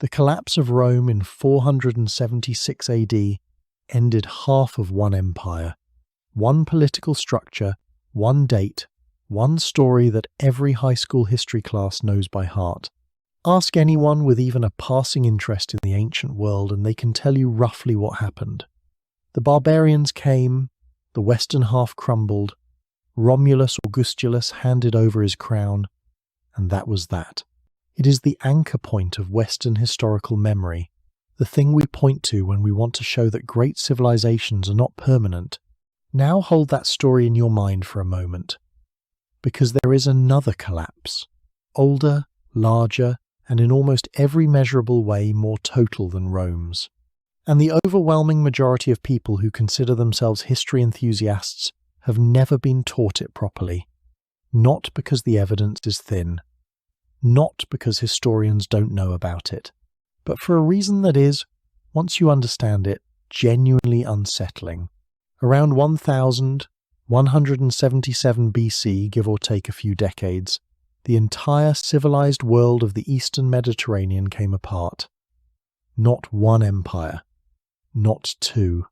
The collapse of Rome in 476 AD ended half of one empire, one political structure, one date, one story that every high school history class knows by heart. Ask anyone with even a passing interest in the ancient world and they can tell you roughly what happened. The barbarians came, the western half crumbled, Romulus Augustulus handed over his crown, and that was that. It is the anchor point of Western historical memory, the thing we point to when we want to show that great civilizations are not permanent. Now hold that story in your mind for a moment, because there is another collapse, older, larger, and in almost every measurable way more total than Rome's. And the overwhelming majority of people who consider themselves history enthusiasts have never been taught it properly. Not because the evidence is thin. Not because historians don't know about it. But for a reason that is, once you understand it, genuinely unsettling. Around 1177 BC, give or take a few decades, the entire civilized world of the Eastern Mediterranean came apart. Not one empire. Not two.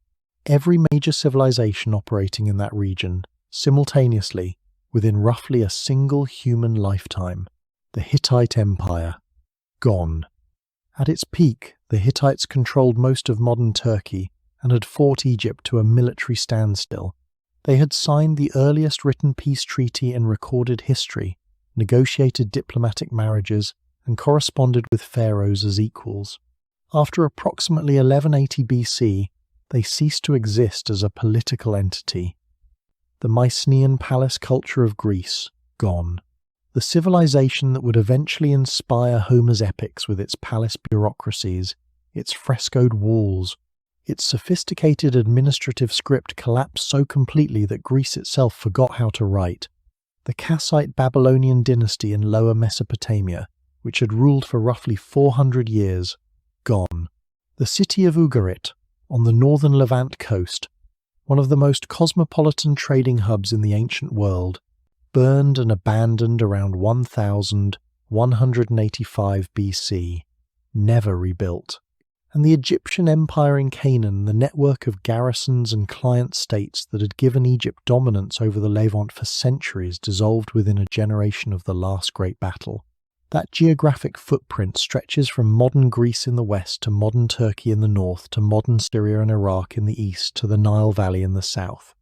Every major civilization operating in that region, simultaneously, within roughly a single human lifetime. The Hittite Empire. Gone. At its peak, the Hittites controlled most of modern Turkey and had fought Egypt to a military standstill. They had signed the earliest written peace treaty in recorded history, negotiated diplomatic marriages, and corresponded with pharaohs as equals. After approximately 1180 BC, they ceased to exist as a political entity. The Mycenaean palace culture of Greece, gone. The civilization that would eventually inspire Homer's epics with its palace bureaucracies, its frescoed walls, its sophisticated administrative script collapsed so completely that Greece itself forgot how to write. The Kassite Babylonian dynasty in Lower Mesopotamia, which had ruled for roughly 400 years, gone. The city of Ugarit, on the northern Levant coast, one of the most cosmopolitan trading hubs in the ancient world, burned and abandoned around 1185 BC, never rebuilt. And the Egyptian empire in Canaan, the network of garrisons and client states that had given Egypt dominance over the Levant for centuries, dissolved within a generation of the last great battle. That geographic footprint stretches from modern Greece in the west to modern Turkey in the north to modern Syria and Iraq in the east to the Nile Valley in the south.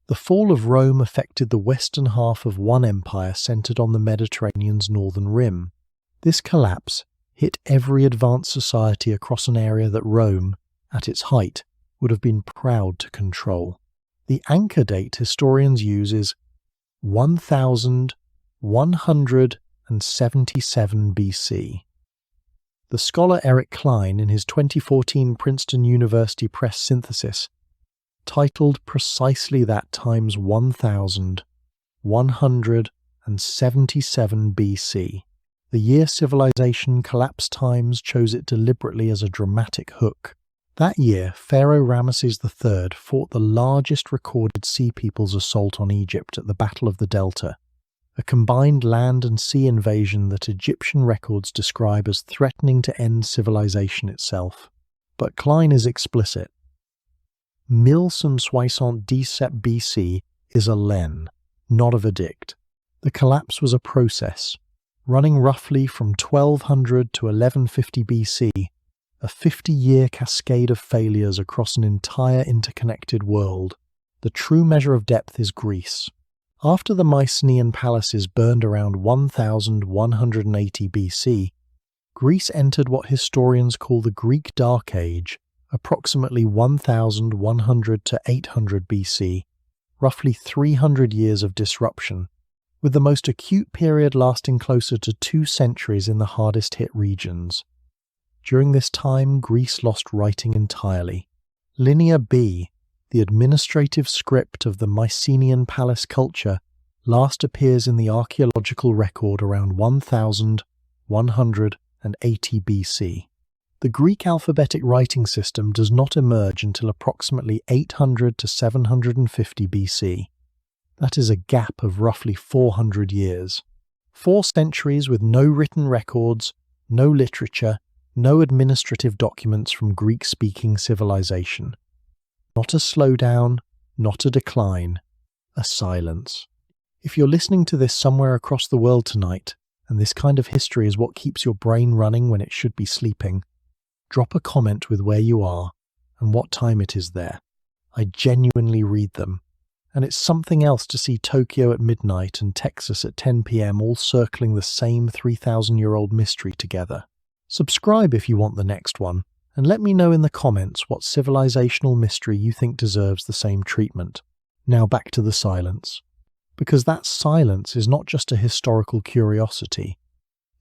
The fall of Rome affected the western half of one empire centered on the Mediterranean's northern rim. This collapse hit every advanced society across an area that Rome, at its height, would have been proud to control. The anchor date historians use is 1177 BC. The scholar Eric Klein, in his 2014 Princeton University Press synthesis, titled precisely that times 1177 BC, the year civilization collapse times chose it deliberately as a dramatic hook. That year, Pharaoh Ramesses III fought the largest recorded Sea People's assault on Egypt at the Battle of the Delta, a combined land and sea invasion that Egyptian records describe as threatening to end civilization itself. But Klein is explicit. 1177 BC is a len, not a verdict. The collapse was a process, running roughly from 1200 to 1150 BC, a 50-year cascade of failures across an entire interconnected world. The true measure of depth is Greece. After the Mycenaean palaces burned around 1180 BC, Greece entered what historians call the Greek Dark Age, approximately 1100 to 800 BC, roughly 300 years of disruption, with the most acute period lasting closer to 2 centuries in the hardest hit regions. During this time, Greece lost writing entirely. Linear B, the administrative script of the Mycenaean palace culture, last appears in the archaeological record around 1180 BC. The Greek alphabetic writing system does not emerge until approximately 800 to 750 BC. That is a gap of roughly 400 years. 4 centuries with no written records, no literature, No administrative documents from Greek-speaking civilization. Not a slowdown, not a decline, a silence. If you're listening to this somewhere across the world tonight, and this kind of history is what keeps your brain running when it should be sleeping, drop a comment with where you are and what time it is there. I genuinely read them. And it's something else to see Tokyo at midnight and Texas at 10 p.m. all circling the same 3,000-year-old mystery together. Subscribe if you want the next one, and let me know in the comments what civilizational mystery you think deserves the same treatment. Now back to the silence. Because that silence is not just a historical curiosity.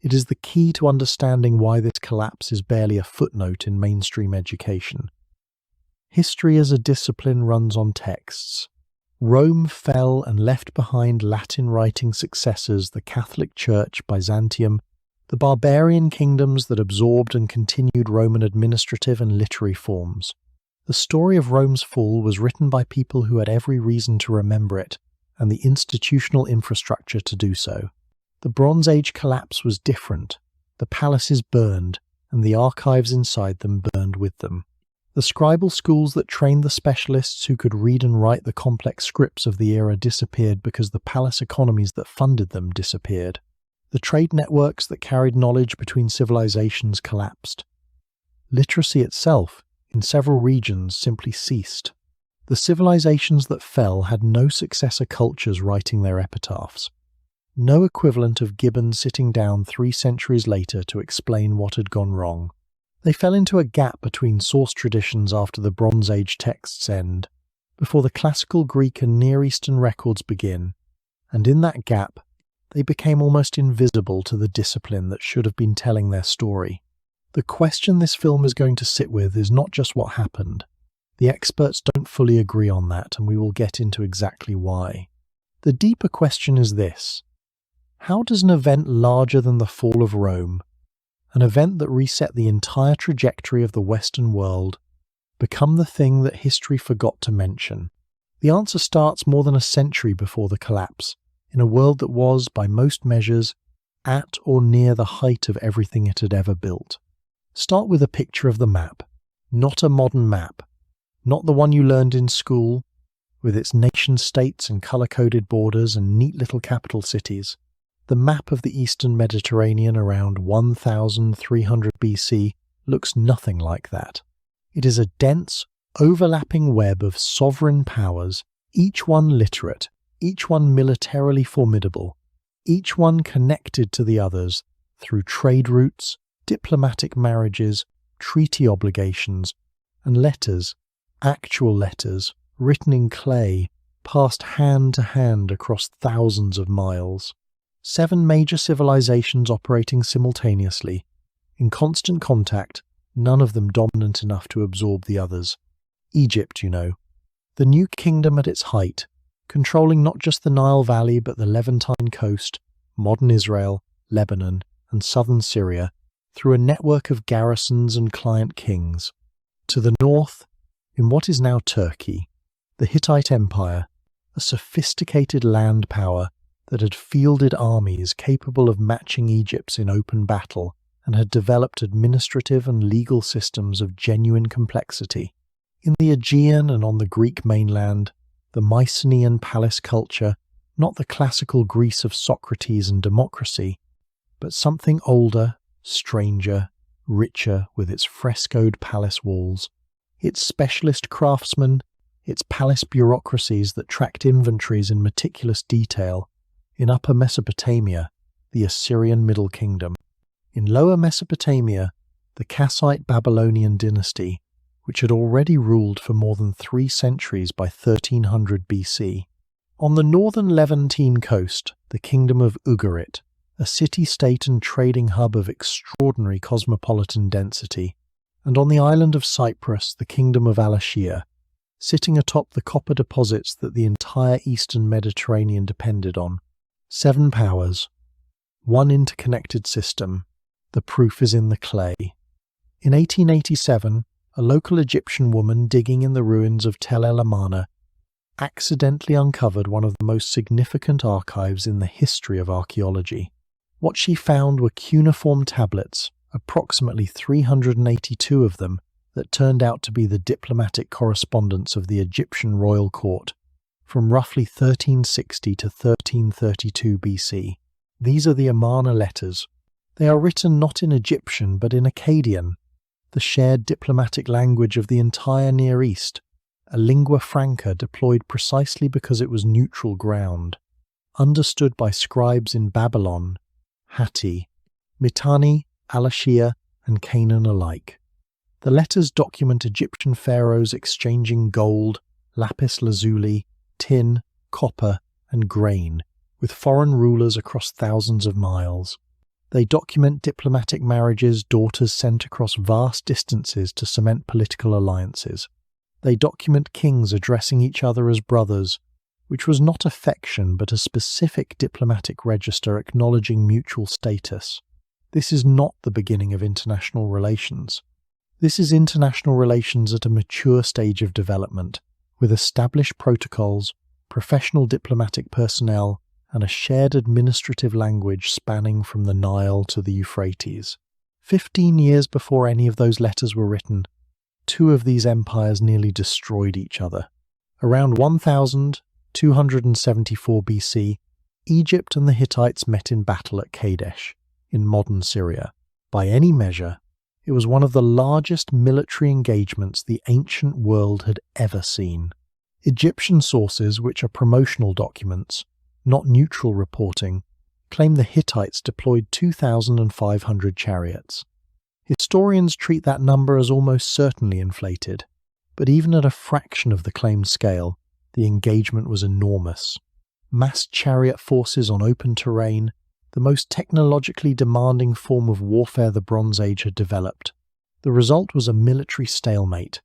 It is the key to understanding why this collapse is barely a footnote in mainstream education. History as a discipline runs on texts. Rome fell and left behind Latin-writing successors, the Catholic Church, Byzantium, the barbarian kingdoms that absorbed and continued Roman administrative and literary forms. The story of Rome's fall was written by people who had every reason to remember it, and the institutional infrastructure to do so. The Bronze Age collapse was different. The palaces burned, and the archives inside them burned with them. The scribal schools that trained the specialists who could read and write the complex scripts of the era disappeared because the palace economies that funded them disappeared. The trade networks that carried knowledge between civilizations collapsed. Literacy itself, in several regions, simply ceased. The civilizations that fell had no successor cultures writing their epitaphs. No equivalent of Gibbon sitting down 3 centuries later to explain what had gone wrong. They fell into a gap between source traditions after the Bronze Age texts end, before the classical Greek and Near Eastern records begin, and in that gap, they became almost invisible to the discipline that should have been telling their story. The question this film is going to sit with is not just what happened. The experts don't fully agree on that, and we will get into exactly why. The deeper question is this: how does an event larger than the fall of Rome, an event that reset the entire trajectory of the Western world, become the thing that history forgot to mention? The answer starts more than a century before the collapse, in a world that was, by most measures, at or near the height of everything it had ever built. Start with a picture of the map, not a modern map, not the one you learned in school, with its nation-states and colour-coded borders and neat little capital cities. The map of the Eastern Mediterranean around 1300 BC looks nothing like that. It is a dense, overlapping web of sovereign powers, each one literate, each one militarily formidable, each one connected to the others through trade routes, diplomatic marriages, treaty obligations, and letters, actual letters, written in clay, passed hand to hand across thousands of miles. 7 major civilizations operating simultaneously, in constant contact, none of them dominant enough to absorb the others. Egypt, you know. The new kingdom at its height, controlling not just the Nile Valley but the Levantine coast, modern Israel, Lebanon, and southern Syria, through a network of garrisons and client kings. To the north, in what is now Turkey, the Hittite Empire, a sophisticated land power that had fielded armies capable of matching Egypt's in open battle and had developed administrative and legal systems of genuine complexity. In the Aegean and on the Greek mainland, the Mycenaean palace culture, not the classical Greece of Socrates and democracy, but something older, stranger, richer with its frescoed palace walls, its specialist craftsmen, its palace bureaucracies that tracked inventories in meticulous detail. In Upper Mesopotamia, the Assyrian Middle Kingdom. In Lower Mesopotamia, the Kassite Babylonian dynasty, which had already ruled for more than 3 centuries by 1300 BC. On the northern Levantine coast, the kingdom of Ugarit, a city-state and trading hub of extraordinary cosmopolitan density, and on the island of Cyprus, the kingdom of Al-Ashir, sitting atop the copper deposits that the entire eastern Mediterranean depended on. 7 powers, 1 interconnected system. The proof is in the clay. In 1887, a local Egyptian woman digging in the ruins of Tel El Amarna accidentally uncovered one of the most significant archives in the history of archaeology. What she found were cuneiform tablets approximately 382 of them that turned out to be the diplomatic correspondence of the Egyptian royal court from roughly 1360 to 1332 BC. These are the Amarna letters. They are written not in Egyptian but in Akkadian, the shared diplomatic language of the entire Near East, a lingua franca deployed precisely because it was neutral ground, understood by scribes in Babylon, Hatti, Mitanni, Al-Ashir, and Canaan alike. The letters document Egyptian pharaohs exchanging gold, lapis lazuli, tin, copper, and grain with foreign rulers across thousands of miles. They document diplomatic marriages daughters sent across vast distances to cement political alliances. They document kings addressing each other as brothers, which was not affection but a specific diplomatic register acknowledging mutual status. This is not the beginning of international relations. This is international relations at a mature stage of development, with established protocols, professional diplomatic personnel, and a shared administrative language spanning from the Nile to the Euphrates. 15 years before any of those letters were written, two of these empires nearly destroyed each other. Around 1274 BC, Egypt and the Hittites met in battle at Kadesh, in modern Syria. By any measure, it was one of the largest military engagements the ancient world had ever seen. Egyptian sources, which are promotional documents, not neutral reporting, claim the Hittites deployed 2,500 chariots. Historians treat that number as almost certainly inflated, but even at a fraction of the claimed scale, the engagement was enormous. Massed chariot forces on open terrain, the most technologically demanding form of warfare the Bronze Age had developed. The result was a military stalemate.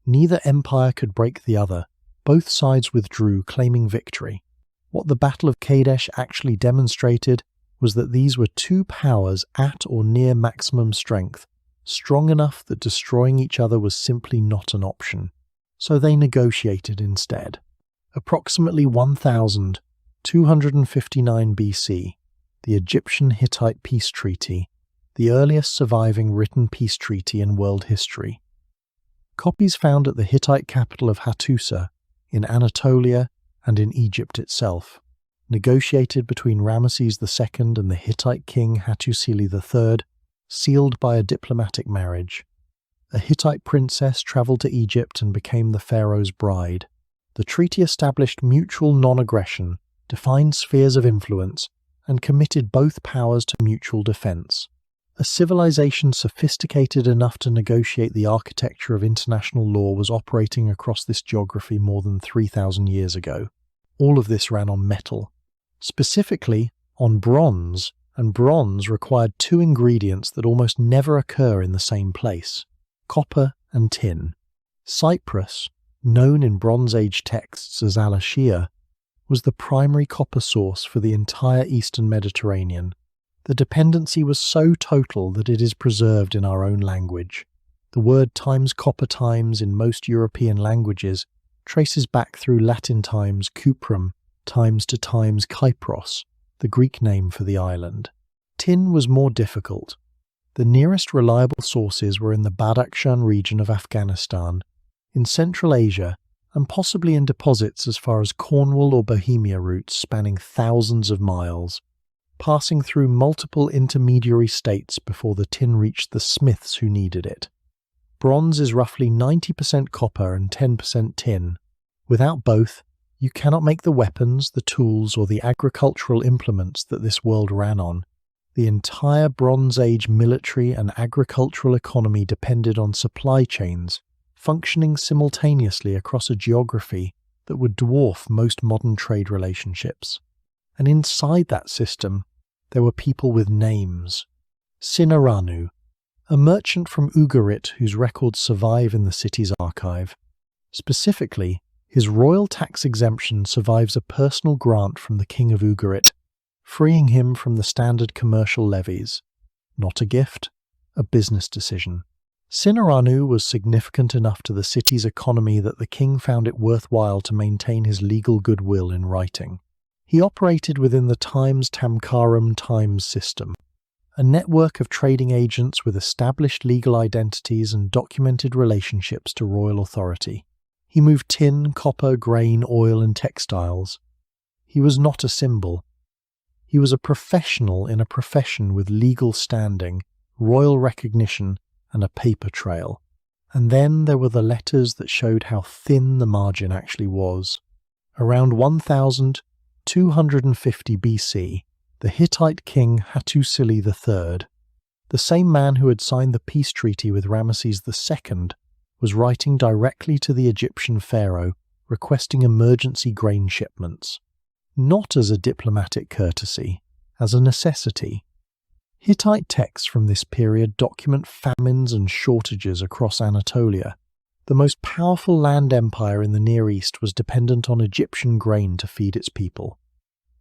Neither empire could break the other. Both sides withdrew, claiming victory. What the Battle of Kadesh actually demonstrated was that these were two powers at or near maximum strength, strong enough that destroying each other was simply not an option. So they negotiated instead. Approximately 1259 BC, the Egyptian-Hittite peace treaty, the earliest surviving written peace treaty in world history. Copies found at the Hittite capital of Hattusa, in Anatolia and in Egypt itself, negotiated between Ramesses II and the Hittite king Hattusili III, sealed by a diplomatic marriage. A Hittite princess travelled to Egypt and became the pharaoh's bride. The treaty established mutual non-aggression, defined spheres of influence, and committed both powers to mutual defence. A civilization sophisticated enough to negotiate the architecture of international law was operating across this geography more than 3,000 years ago. All of this ran on metal, specifically on bronze, and bronze required two ingredients that almost never occur in the same place: copper and tin. Cyprus, known in Bronze Age texts as Al-Ashir, was the primary copper source for the entire eastern Mediterranean. The dependency was so total that it is preserved in our own language. The word times copper times in most European languages traces back through Latin times cuprum, times to times Kypros, the Greek name for the island. Tin was more difficult. The nearest reliable sources were in the Badakhshan region of Afghanistan, in Central Asia, and possibly in deposits as far as Cornwall or Bohemia routes spanning thousands of miles, passing through multiple intermediary states before the tin reached the smiths who needed it. Bronze is roughly 90% copper and 10% tin. Without both, you cannot make the weapons, the tools, or the agricultural implements that this world ran on. The entire Bronze Age military and agricultural economy depended on supply chains, functioning simultaneously across a geography that would dwarf most modern trade relationships. And inside that system, there were people with names. Sinaranu, a merchant from Ugarit whose records survive in the city's archive. Specifically, his royal tax exemption survives a personal grant from the king of Ugarit, freeing him from the standard commercial levies. Not a gift, a business decision. Sinaranu was significant enough to the city's economy that the king found it worthwhile to maintain his legal goodwill in writing. He operated within the Times Tamkaram Times system, a network of trading agents with established legal identities and documented relationships to royal authority. He moved tin, copper, grain, oil, and textiles. He was not a symbol. He was a professional in a profession with legal standing, royal recognition, and a paper trail. And then there were the letters that showed how thin the margin actually was. Around 1250 BC, the Hittite king Hattusili III, the same man who had signed the peace treaty with Ramesses II, was writing directly to the Egyptian pharaoh requesting emergency grain shipments, not as a diplomatic courtesy, as a necessity. Hittite texts from this period document famines and shortages across Anatolia. The most powerful land empire in the Near East was dependent on Egyptian grain to feed its people.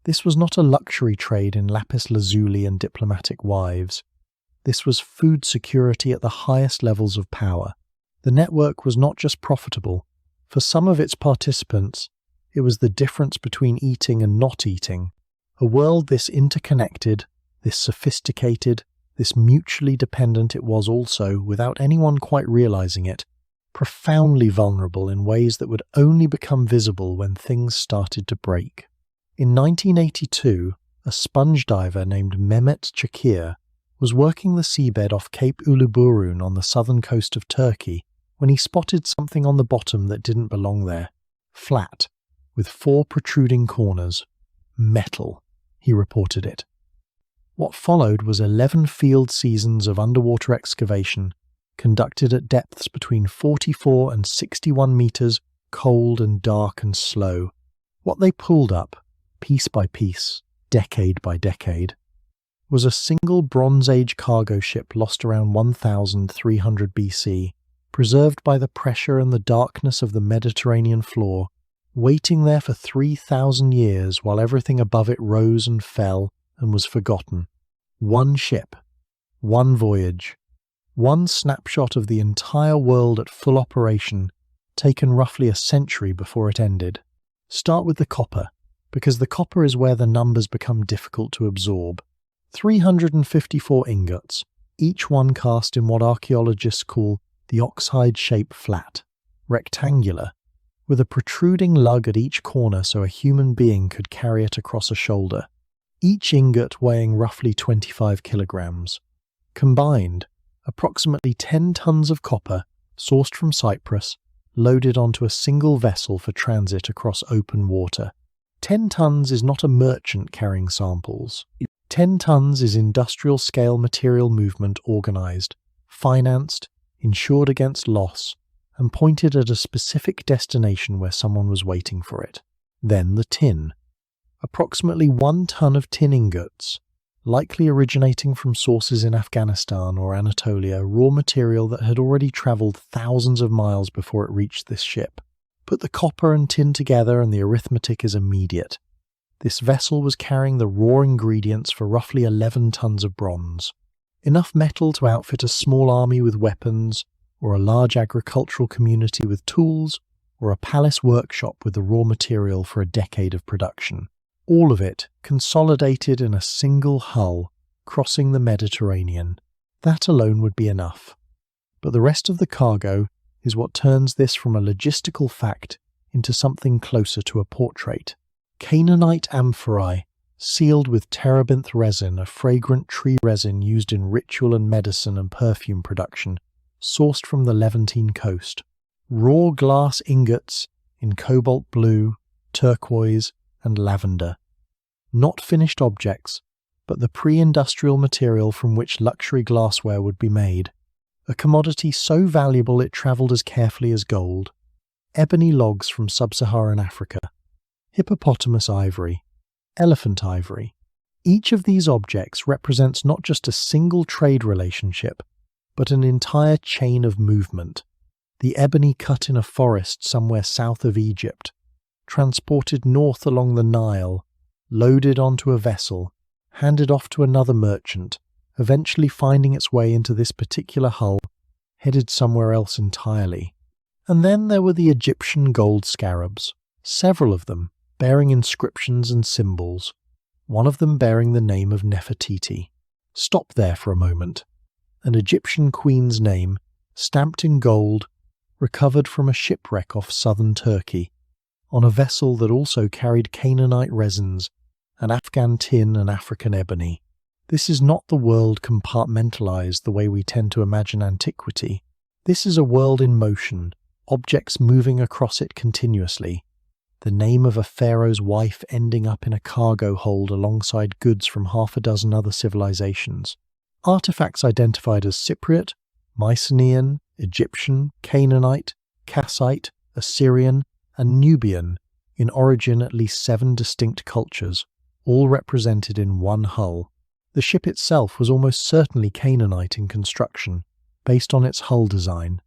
This was not a luxury trade in lapis lazuli and diplomatic wives. This was food security at the highest levels of power. The network was not just profitable. For some of its participants, it was the difference between eating and not eating. A world this interconnected, this sophisticated, this mutually dependent it was also, without anyone quite realizing it, profoundly vulnerable in ways that would only become visible when things started to break. In 1982, a sponge diver named Mehmet Çakir was working the seabed off Cape Uluburun on the southern coast of Turkey when he spotted something on the bottom that didn't belong there. Flat, with 4 protruding corners. Metal, he reported it. What followed was 11 field seasons of underwater excavation, conducted at depths between 44 and 61 meters, cold and dark and slow. What they pulled up, piece by piece, decade by decade, was a single Bronze Age cargo ship lost around 1300 BC, preserved by the pressure and the darkness of the Mediterranean floor, waiting there for 3,000 years while everything above it rose and fell and was forgotten. One ship, one voyage, one snapshot of the entire world at full operation, taken roughly a century before it ended. Start with the copper, because the copper is where the numbers become difficult to absorb. 354 ingots, each one cast in what archaeologists call the oxide shape flat, rectangular, with a protruding lug at each corner so a human being could carry it across a shoulder. Each ingot weighing roughly 25 kilograms. Combined, approximately 10 tons of copper, sourced from Cyprus, loaded onto a single vessel for transit across open water. 10 tons is not a merchant carrying samples. 10 tons is industrial-scale material movement organized, financed, insured against loss, and pointed at a specific destination where someone was waiting for it. Then the tin. Approximately 1 ton of tin ingots, likely originating from sources in Afghanistan or Anatolia, raw material that had already traveled thousands of miles before it reached this ship. Put the copper and tin together and the arithmetic is immediate. This vessel was carrying the raw ingredients for roughly 11 tons of bronze. Enough metal to outfit a small army with weapons, or a large agricultural community with tools, or a palace workshop with the raw material for a decade of production. All of it consolidated in a single hull, crossing the Mediterranean. That alone would be enough. But the rest of the cargo is what turns this from a logistical fact into something closer to a portrait. Canaanite amphorae, sealed with terebinth resin, a fragrant tree resin used in ritual and medicine and perfume production, sourced from the Levantine coast. Raw glass ingots in cobalt blue, turquoise, and lavender. Not finished objects, but the pre-industrial material from which luxury glassware would be made. A commodity so valuable it travelled as carefully as gold. Ebony logs from sub-Saharan Africa. Hippopotamus ivory. Elephant ivory. Each of these objects represents not just a single trade relationship, but an entire chain of movement. The ebony cut in a forest somewhere south of Egypt, transported north along the Nile, loaded onto a vessel, handed off to another merchant, eventually finding its way into this particular hull, headed somewhere else entirely. And then there were the Egyptian gold scarabs, several of them, bearing inscriptions and symbols, one of them bearing the name of Nefertiti. Stop there for a moment. An Egyptian queen's name, stamped in gold, recovered from a shipwreck off southern Turkey, on a vessel that also carried Canaanite resins, and Afghan tin and African ebony. This is not the world compartmentalized the way we tend to imagine antiquity. This is a world in motion, objects moving across it continuously. The name of a pharaoh's wife ending up in a cargo hold alongside goods from half a dozen other civilizations. Artifacts identified as Cypriot, Mycenaean, Egyptian, Canaanite, Kassite, Assyrian, and Nubian, in origin at least 7 distinct cultures, all represented in one hull. The ship itself was almost certainly Canaanite in construction, based on its hull design,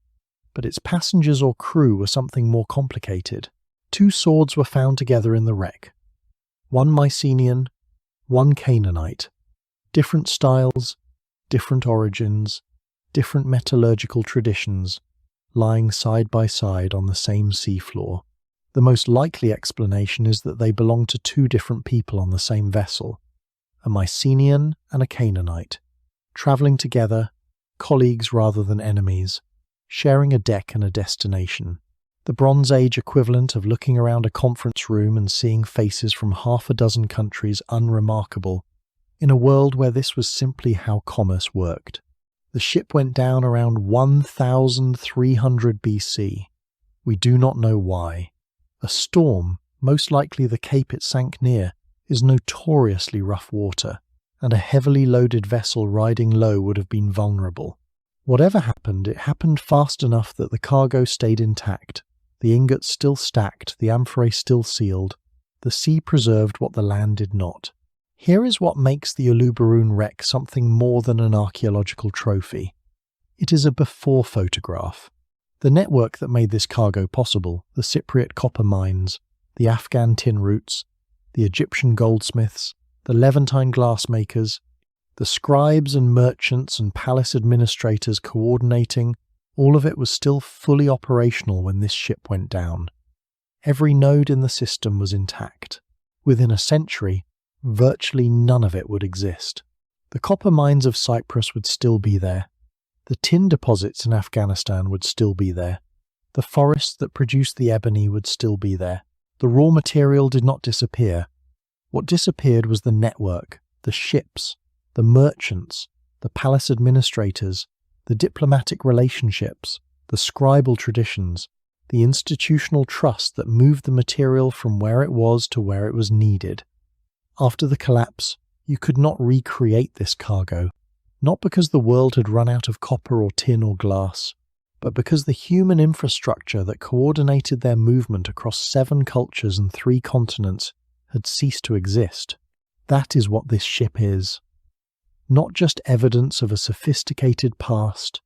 but its passengers or crew were something more complicated. 2 swords were found together in the wreck. One Mycenaean, one Canaanite. Different styles, different origins, different metallurgical traditions, lying side by side on the same seafloor. The most likely explanation is that they belong to 2 different people on the same vessel, a Mycenaean and a Canaanite, travelling together, colleagues rather than enemies, sharing a deck and a destination. The Bronze Age equivalent of looking around a conference room and seeing faces from half a dozen countries unremarkable, in a world where this was simply how commerce worked. The ship went down around 1300 BC. We do not know why. A storm, most likely the cape it sank near, is notoriously rough water, and a heavily loaded vessel riding low would have been vulnerable. Whatever happened, it happened fast enough that the cargo stayed intact, the ingots still stacked, the amphorae still sealed. The sea preserved what the land did not. Here is what makes the Uluburun wreck something more than an archaeological trophy. It is a before photograph. The network that made this cargo possible, the Cypriot copper mines, the Afghan tin routes, the Egyptian goldsmiths, the Levantine glassmakers, the scribes and merchants and palace administrators coordinating, all of it was still fully operational when this ship went down. Every node in the system was intact. Within a century, virtually none of it would exist. The copper mines of Cyprus would still be there. The tin deposits in Afghanistan would still be there. The forests that produced the ebony would still be there. The raw material did not disappear. What disappeared was the network, the ships, the merchants, the palace administrators, the diplomatic relationships, the scribal traditions, the institutional trust that moved the material from where it was to where it was needed. After the collapse, you could not recreate this cargo, not because the world had run out of copper or tin or glass, but because the human infrastructure that coordinated their movement across 7 cultures and 3 continents had ceased to exist. That is what this ship is. Not just evidence of a sophisticated past,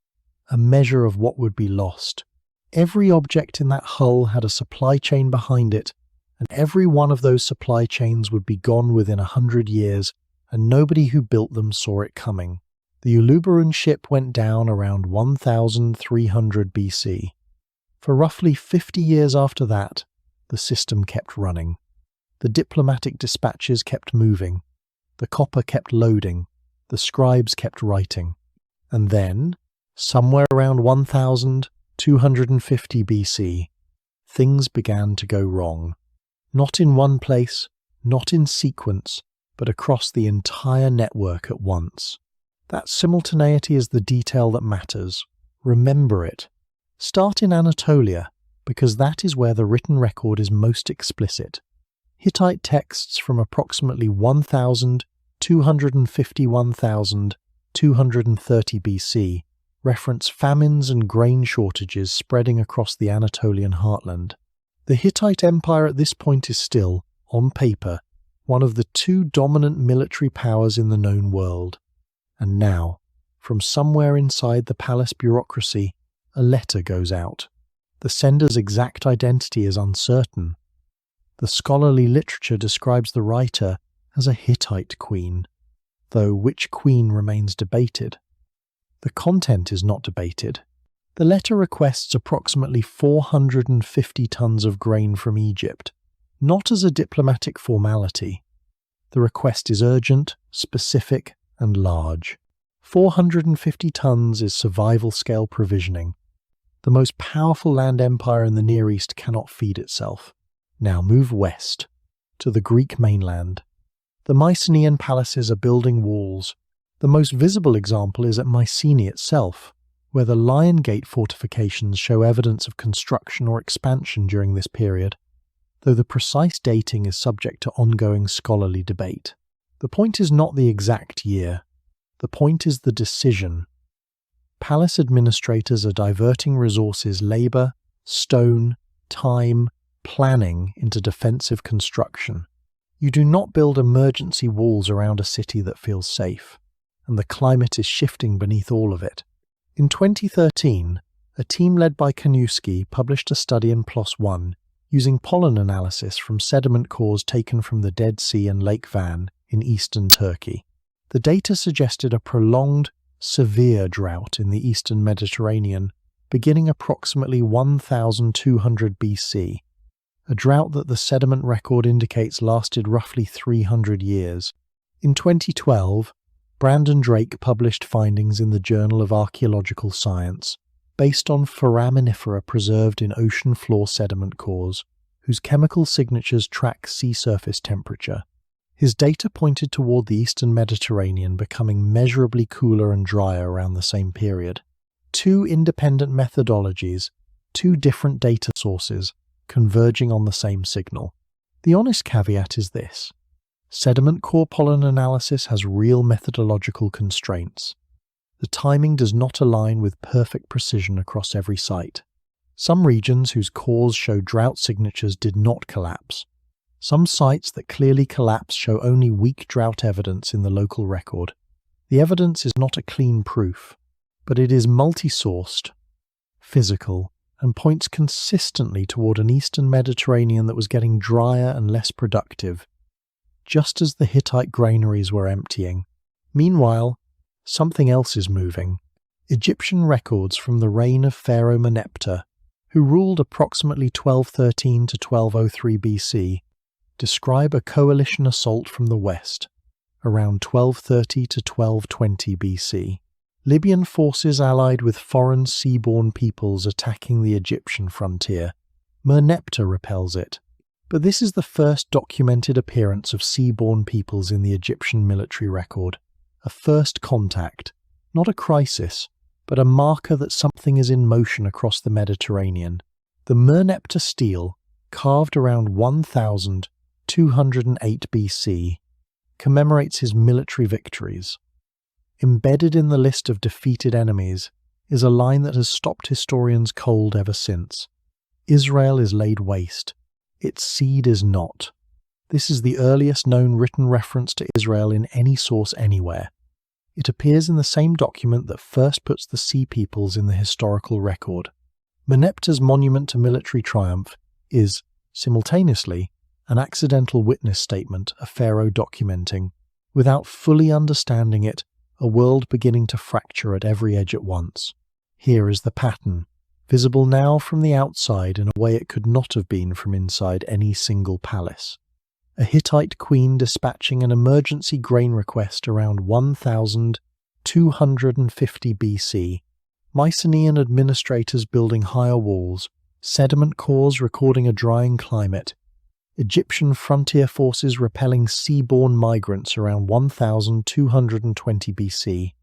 a measure of what would be lost. Every object in that hull had a supply chain behind it, and every one of those supply chains would be gone within 100 years, and nobody who built them saw it coming. The Uluburun ship went down around 1300 BC. For roughly 50 years after that, the system kept running. The diplomatic dispatches kept moving. The copper kept loading. The scribes kept writing. And then, somewhere around 1250 BC, things began to go wrong. Not in one place, not in sequence, but across the entire network at once. That simultaneity is the detail that matters. Remember it. Start in Anatolia, because that is where the written record is most explicit. Hittite texts from approximately 1000 to 230 BC reference famines and grain shortages spreading across the Anatolian heartland. The Hittite Empire at this point is still, on paper, one of the 2 dominant military powers in the known world. And now, from somewhere inside the palace bureaucracy, a letter goes out. The sender's exact identity is uncertain. The scholarly literature describes the writer as a Hittite queen, though which queen remains debated. The content is not debated. The letter requests approximately 450 tons of grain from Egypt, not as a diplomatic formality. The request is urgent, specific, and large. 450 tons is survival-scale provisioning. The most powerful land empire in the Near East cannot feed itself. Now move west, to the Greek mainland. The Mycenaean palaces are building walls. The most visible example is at Mycenae itself, where the Lion Gate fortifications show evidence of construction or expansion during this period, though the precise dating is subject to ongoing scholarly debate. The point is not the exact year. The point is the decision. Palace administrators are diverting resources, labor, stone, time, planning into defensive construction. You do not build emergency walls around a city that feels safe, and the climate is shifting beneath all of it. In 2013, a team led by Kanuski published a study in PLOS One using pollen analysis from sediment cores taken from the Dead Sea and Lake Van in eastern Turkey. The data suggested a prolonged, severe drought in the eastern Mediterranean beginning approximately 1200 BC, a drought that the sediment record indicates lasted roughly 300 years. In 2012, Brandon Drake published findings in the Journal of Archaeological Science based on foraminifera preserved in ocean floor sediment cores, whose chemical signatures track sea surface temperature. His data pointed toward the eastern Mediterranean becoming measurably cooler and drier around the same period. Two independent methodologies, two different data sources, converging on the same signal. The honest caveat is this: sediment core pollen analysis has real methodological constraints. The timing does not align with perfect precision across every site. Some regions whose cores show drought signatures did not collapse. Some sites that clearly collapsed show only weak drought evidence in the local record. The evidence is not a clean proof, but it is multi-sourced, physical, and points consistently toward an eastern Mediterranean that was getting drier and less productive, just as the Hittite granaries were emptying. Meanwhile, something else is moving. Egyptian records from the reign of Pharaoh Meneptah, who ruled approximately 1213 to 1203 BC, describe a coalition assault from the west, around 1230 to 1220 BC. Libyan forces allied with foreign seaborne peoples attacking the Egyptian frontier. Merneptah repels it. But this is the first documented appearance of seaborne peoples in the Egyptian military record. A first contact, not a crisis, but a marker that something is in motion across the Mediterranean. The Merneptah stele, carved around 1208 BC, commemorates his military victories. Embedded in the list of defeated enemies is a line that has stopped historians cold ever since. Israel is laid waste. Its seed is not. This is the earliest known written reference to Israel in any source anywhere. It appears in the same document that first puts the Sea Peoples in the historical record. Merneptah's monument to military triumph is, simultaneously, an accidental witness statement of Pharaoh documenting, without fully understanding it, a world beginning to fracture at every edge at once. Here is the pattern, visible now from the outside in a way it could not have been from inside any single palace. A Hittite queen dispatching an emergency grain request around 1250 BC, Mycenaean administrators building higher walls, sediment cores recording a drying climate, Egyptian frontier forces repelling seaborne migrants around 1220 BC,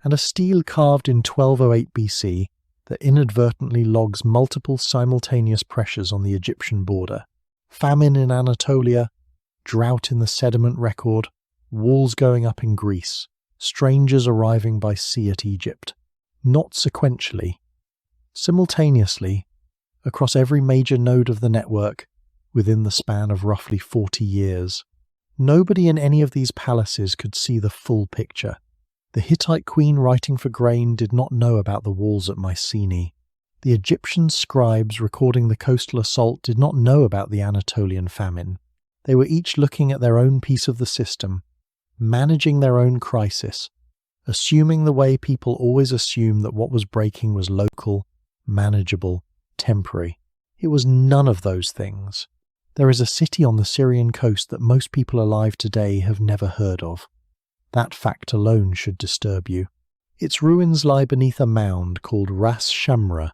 and a stele carved in 1208 BC that inadvertently logs multiple simultaneous pressures on the Egyptian border. Famine in Anatolia, drought in the sediment record, walls going up in Greece, strangers arriving by sea at Egypt. Not sequentially. Simultaneously, across every major node of the network, within the span of roughly 40 years. Nobody in any of these palaces could see the full picture. The Hittite queen writing for grain did not know about the walls at Mycenae. The Egyptian scribes recording the coastal assault did not know about the Anatolian famine. They were each looking at their own piece of the system, managing their own crisis, assuming the way people always assume that what was breaking was local, manageable, temporary. It was none of those things. There is a city on the Syrian coast that most people alive today have never heard of. That fact alone should disturb you. Its ruins lie beneath a mound called Ras Shamra,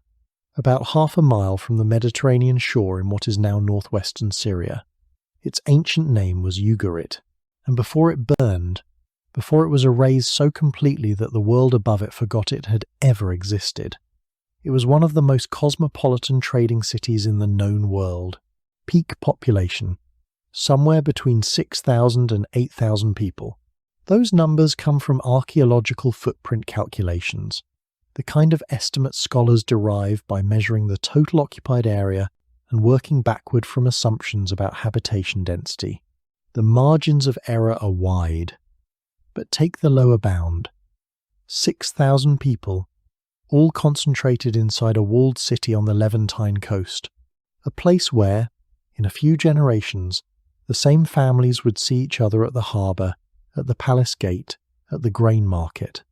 about half a mile from the Mediterranean shore in what is now northwestern Syria. Its ancient name was Ugarit, and before it burned, before it was erased so completely that the world above it forgot it had ever existed, it was one of the most cosmopolitan trading cities in the known world. Peak population, somewhere between 6,000 and 8,000 people. Those numbers come from archaeological footprint calculations, the kind of estimates scholars derive by measuring the total occupied area and working backward from assumptions about habitation density. The margins of error are wide. But take the lower bound. 6,000 people, all concentrated inside a walled city on the Levantine coast, a place where, in a few generations, the same families would see each other at the harbour, at the palace gate, at the grain market.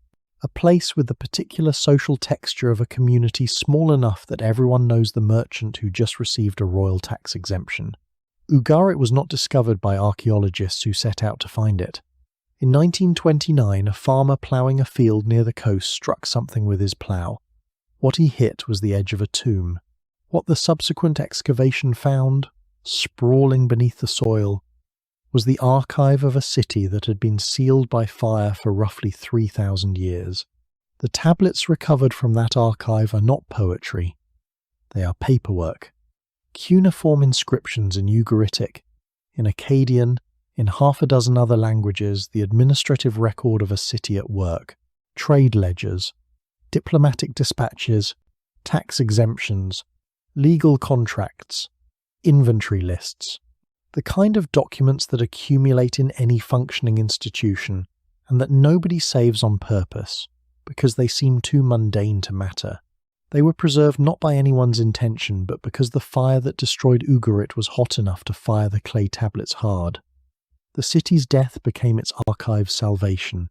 A place with the particular social texture of a community small enough that everyone knows the merchant who just received a royal tax exemption. Ugarit was not discovered by archaeologists who set out to find it. In 1929, a farmer ploughing a field near the coast struck something with his plough. What he hit was the edge of a tomb. What the subsequent excavation found, sprawling beneath the soil, was the archive of a city that had been sealed by fire for roughly 3,000 years. The tablets recovered from that archive are not poetry. They are paperwork. Cuneiform inscriptions in Ugaritic, in Akkadian, in half a dozen other languages, the administrative record of a city at work, trade ledgers, diplomatic dispatches, tax exemptions, legal contracts, inventory lists, the kind of documents that accumulate in any functioning institution and that nobody saves on purpose because they seem too mundane to matter. They were preserved not by anyone's intention, but because the fire that destroyed Ugarit was hot enough to fire the clay tablets hard. The city's death became its archive's salvation.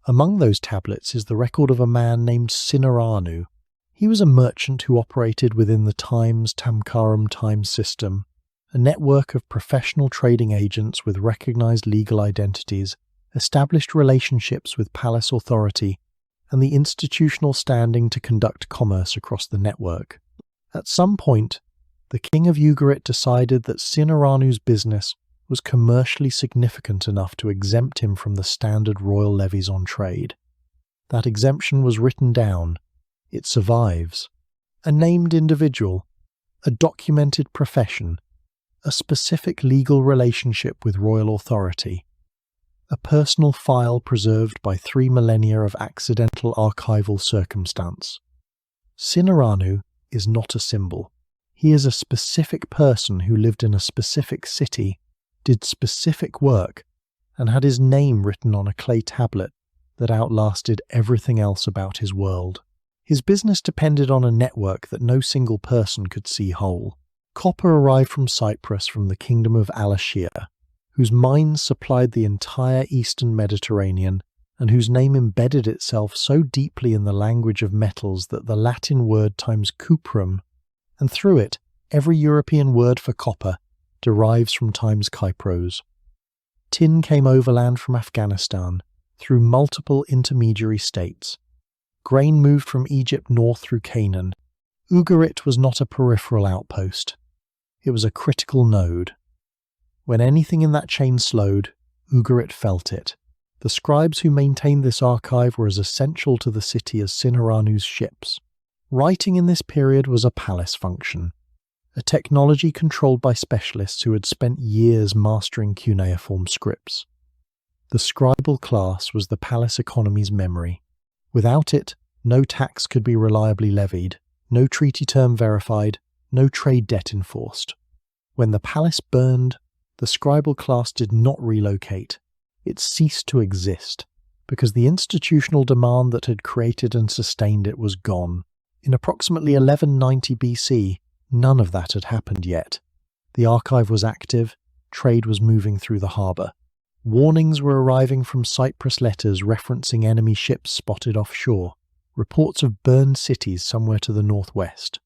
Among those tablets is the record of a man named Sinaranu. He was a merchant who operated within the Tamkaram time system, a network of professional trading agents with recognized legal identities, established relationships with palace authority, and the institutional standing to conduct commerce across the network. At some point, the king of Ugarit decided that Sinaranu's business was commercially significant enough to exempt him from the standard royal levies on trade. That exemption was written down. It survives. A named individual, a documented profession, a specific legal relationship with royal authority, a personal file preserved by 3 millennia of accidental archival circumstance. Sinaranu is not a symbol. He is a specific person who lived in a specific city, did specific work, and had his name written on a clay tablet that outlasted everything else about his world. His business depended on a network that no single person could see whole. Copper arrived from Cyprus from the kingdom of Al-Ashir, whose mines supplied the entire eastern Mediterranean and whose name embedded itself so deeply in the language of metals that the Latin word times cuprum, and through it every European word for copper, derives from times Kypros. Tin came overland from Afghanistan, through multiple intermediary states. Grain moved from Egypt north through Canaan. Ugarit was not a peripheral outpost. It was a critical node. When anything in that chain slowed, Ugarit felt it. The scribes who maintained this archive were as essential to the city as Sinaranu's ships. Writing in this period was a palace function, a technology controlled by specialists who had spent years mastering cuneiform scripts. The scribal class was the palace economy's memory. Without it, no tax could be reliably levied, no treaty term verified, no trade debt enforced. When the palace burned, the scribal class did not relocate. It ceased to exist, because the institutional demand that had created and sustained it was gone. In approximately 1190 BC, none of that had happened yet. The archive was active, trade was moving through the harbour. Warnings were arriving from Cyprus letters referencing enemy ships spotted offshore, reports of burned cities somewhere to the northwest.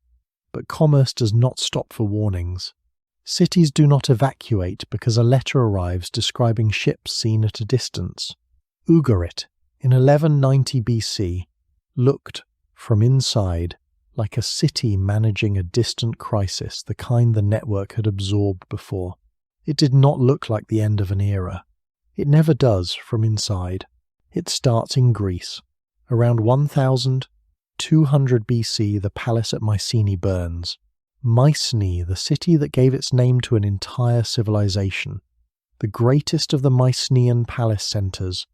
But commerce does not stop for warnings. Cities do not evacuate because a letter arrives describing ships seen at a distance. Ugarit, in 1190 BC, looked, from inside, like a city managing a distant crisis, the kind the network had absorbed before. It did not look like the end of an era. It never does from inside. It starts in Greece. Around 1200 BC, the palace at Mycenae burns. Mycenae, the city that gave its name to an entire civilization. The greatest of the Mycenaean palace centres,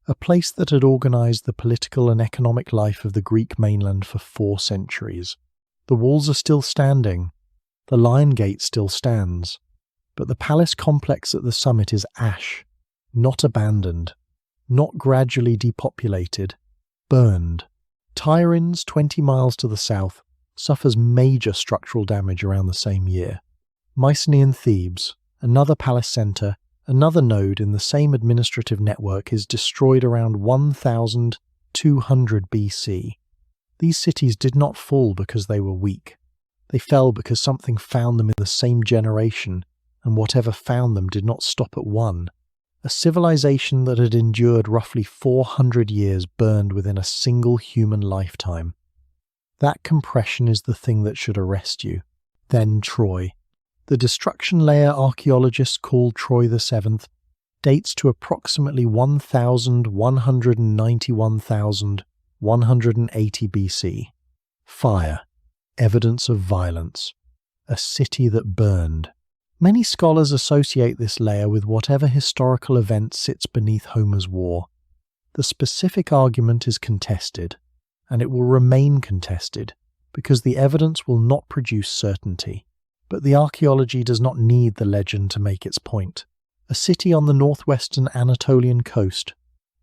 a place that had organised the political and economic life of the Greek mainland for 4 centuries. The walls are still standing. The Lion Gate still stands. But the palace complex at the summit is ash, not abandoned, not gradually depopulated, burned. Tiryns, 20 miles to the south, suffers major structural damage around the same year. Mycenaean Thebes, another palace centre, another node in the same administrative network, is destroyed around 1200 BC. These cities did not fall because they were weak. They fell because something found them in the same generation, and whatever found them did not stop at one. A civilization that had endured roughly 400 years burned within a single human lifetime. That compression is the thing that should arrest you. Then Troy. The destruction layer archaeologists call Troy VII dates to approximately 1,180 BC. Fire. Evidence of violence. A city that burned. Many scholars associate this layer with whatever historical event sits beneath Homer's war. The specific argument is contested, and it will remain contested, because the evidence will not produce certainty. But the archaeology does not need the legend to make its point. A city on the northwestern Anatolian coast,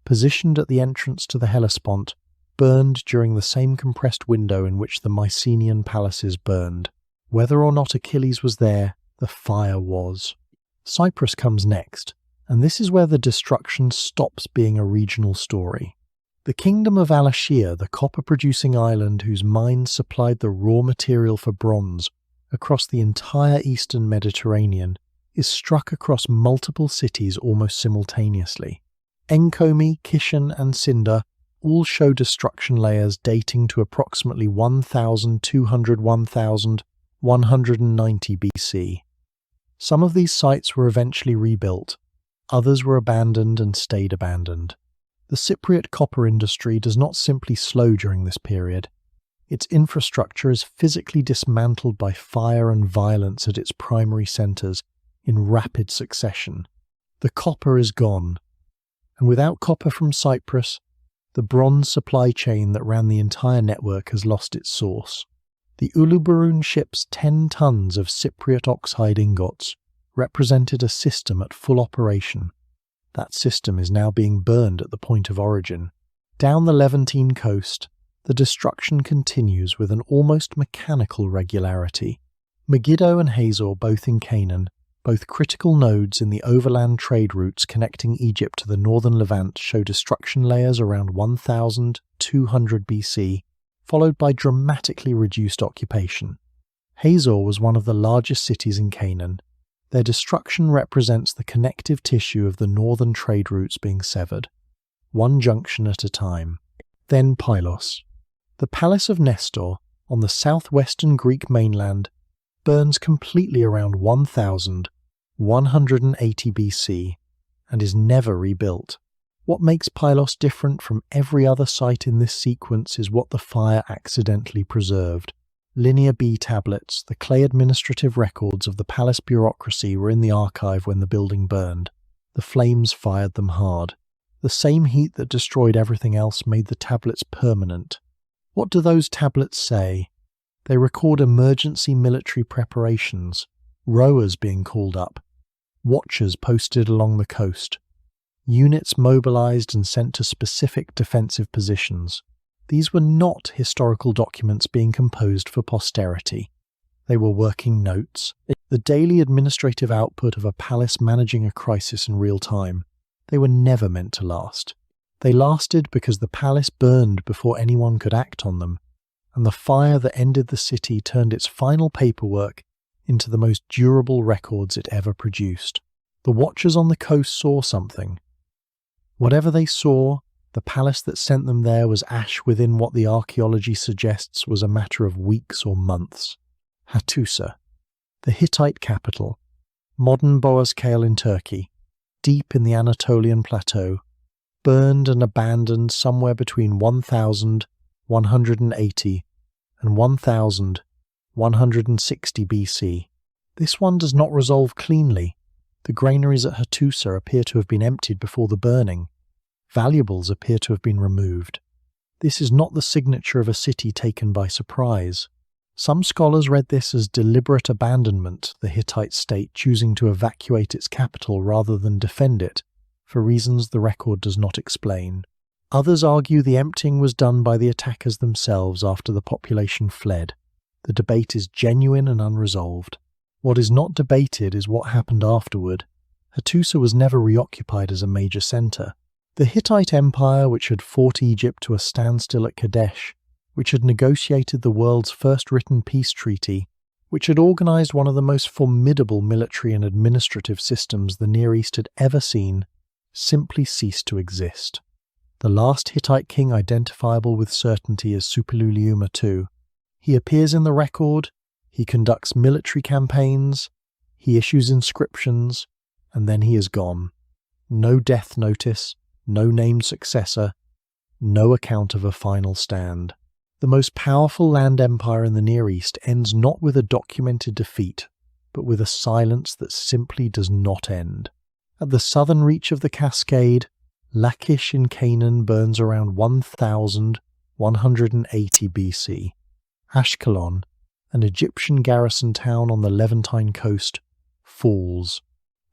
positioned at the entrance to the Hellespont, burned during the same compressed window in which the Mycenaean palaces burned. Whether or not Achilles was there, the fire was. Cyprus comes next, and this is where the destruction stops being a regional story. The kingdom of Alaschia, the copper-producing island whose mines supplied the raw material for bronze across the entire eastern Mediterranean, is struck across multiple cities almost simultaneously. Enkomi, Kishan, and Cinder all show destruction layers dating to approximately 1200–1190 BC. Some of these sites were eventually rebuilt, others were abandoned and stayed abandoned. The Cypriot copper industry does not simply slow during this period. Its infrastructure is physically dismantled by fire and violence at its primary centres in rapid succession. The copper is gone, and without copper from Cyprus, the bronze supply chain that ran the entire network has lost its source. The Uluburun ship's 10 tons of Cypriot oxide ingots represented a system at full operation. That system is now being burned at the point of origin. Down the Levantine coast, the destruction continues with an almost mechanical regularity. Megiddo and Hazor, both in Canaan, both critical nodes in the overland trade routes connecting Egypt to the northern Levant, show destruction layers around 1200 BC, followed by dramatically reduced occupation. Hazor was one of the largest cities in Canaan. Their destruction represents the connective tissue of the northern trade routes being severed, one junction at a time. Then Pylos. The palace of Nestor, on the southwestern Greek mainland, burns completely around 1180 BC and is never rebuilt. What makes Pylos different from every other site in this sequence is what the fire accidentally preserved. Linear B tablets, the clay administrative records of the palace bureaucracy, were in the archive when the building burned. The flames fired them hard. The same heat that destroyed everything else made the tablets permanent. What do those tablets say? They record emergency military preparations, rowers being called up, watchers posted along the coast, units mobilized and sent to specific defensive positions. These were not historical documents being composed for posterity. They were working notes, the daily administrative output of a palace managing a crisis in real time. They were never meant to last. They lasted because the palace burned before anyone could act on them, and the fire that ended the city turned its final paperwork into the most durable records it ever produced. The watchers on the coast saw something. Whatever they saw, the palace that sent them there was ash within what the archaeology suggests was a matter of weeks or months. Hattusa, the Hittite capital, modern Boğazkale in Turkey, deep in the Anatolian plateau, burned and abandoned somewhere between 1180 and 1160 BC. This one does not resolve cleanly. The granaries at Hattusa appear to have been emptied before the burning. Valuables appear to have been removed. This is not the signature of a city taken by surprise. Some scholars read this as deliberate abandonment, the Hittite state choosing to evacuate its capital rather than defend it, for reasons the record does not explain. Others argue the emptying was done by the attackers themselves after the population fled. The debate is genuine and unresolved. What is not debated is what happened afterward. Hattusa was never reoccupied as a major centre. The Hittite Empire, which had fought Egypt to a standstill at Kadesh, which had negotiated the world's first written peace treaty, which had organised one of the most formidable military and administrative systems the Near East had ever seen, simply ceased to exist. The last Hittite king identifiable with certainty is Suppiluliuma II. He appears in the record, he conducts military campaigns, he issues inscriptions, and then he is gone. No death notice, no named successor, no account of a final stand. The most powerful land empire in the Near East ends not with a documented defeat, but with a silence that simply does not end. At the southern reach of the Cascade, Lachish in Canaan burns around 1180 BC. Ashkelon, an Egyptian garrison town on the Levantine coast, falls.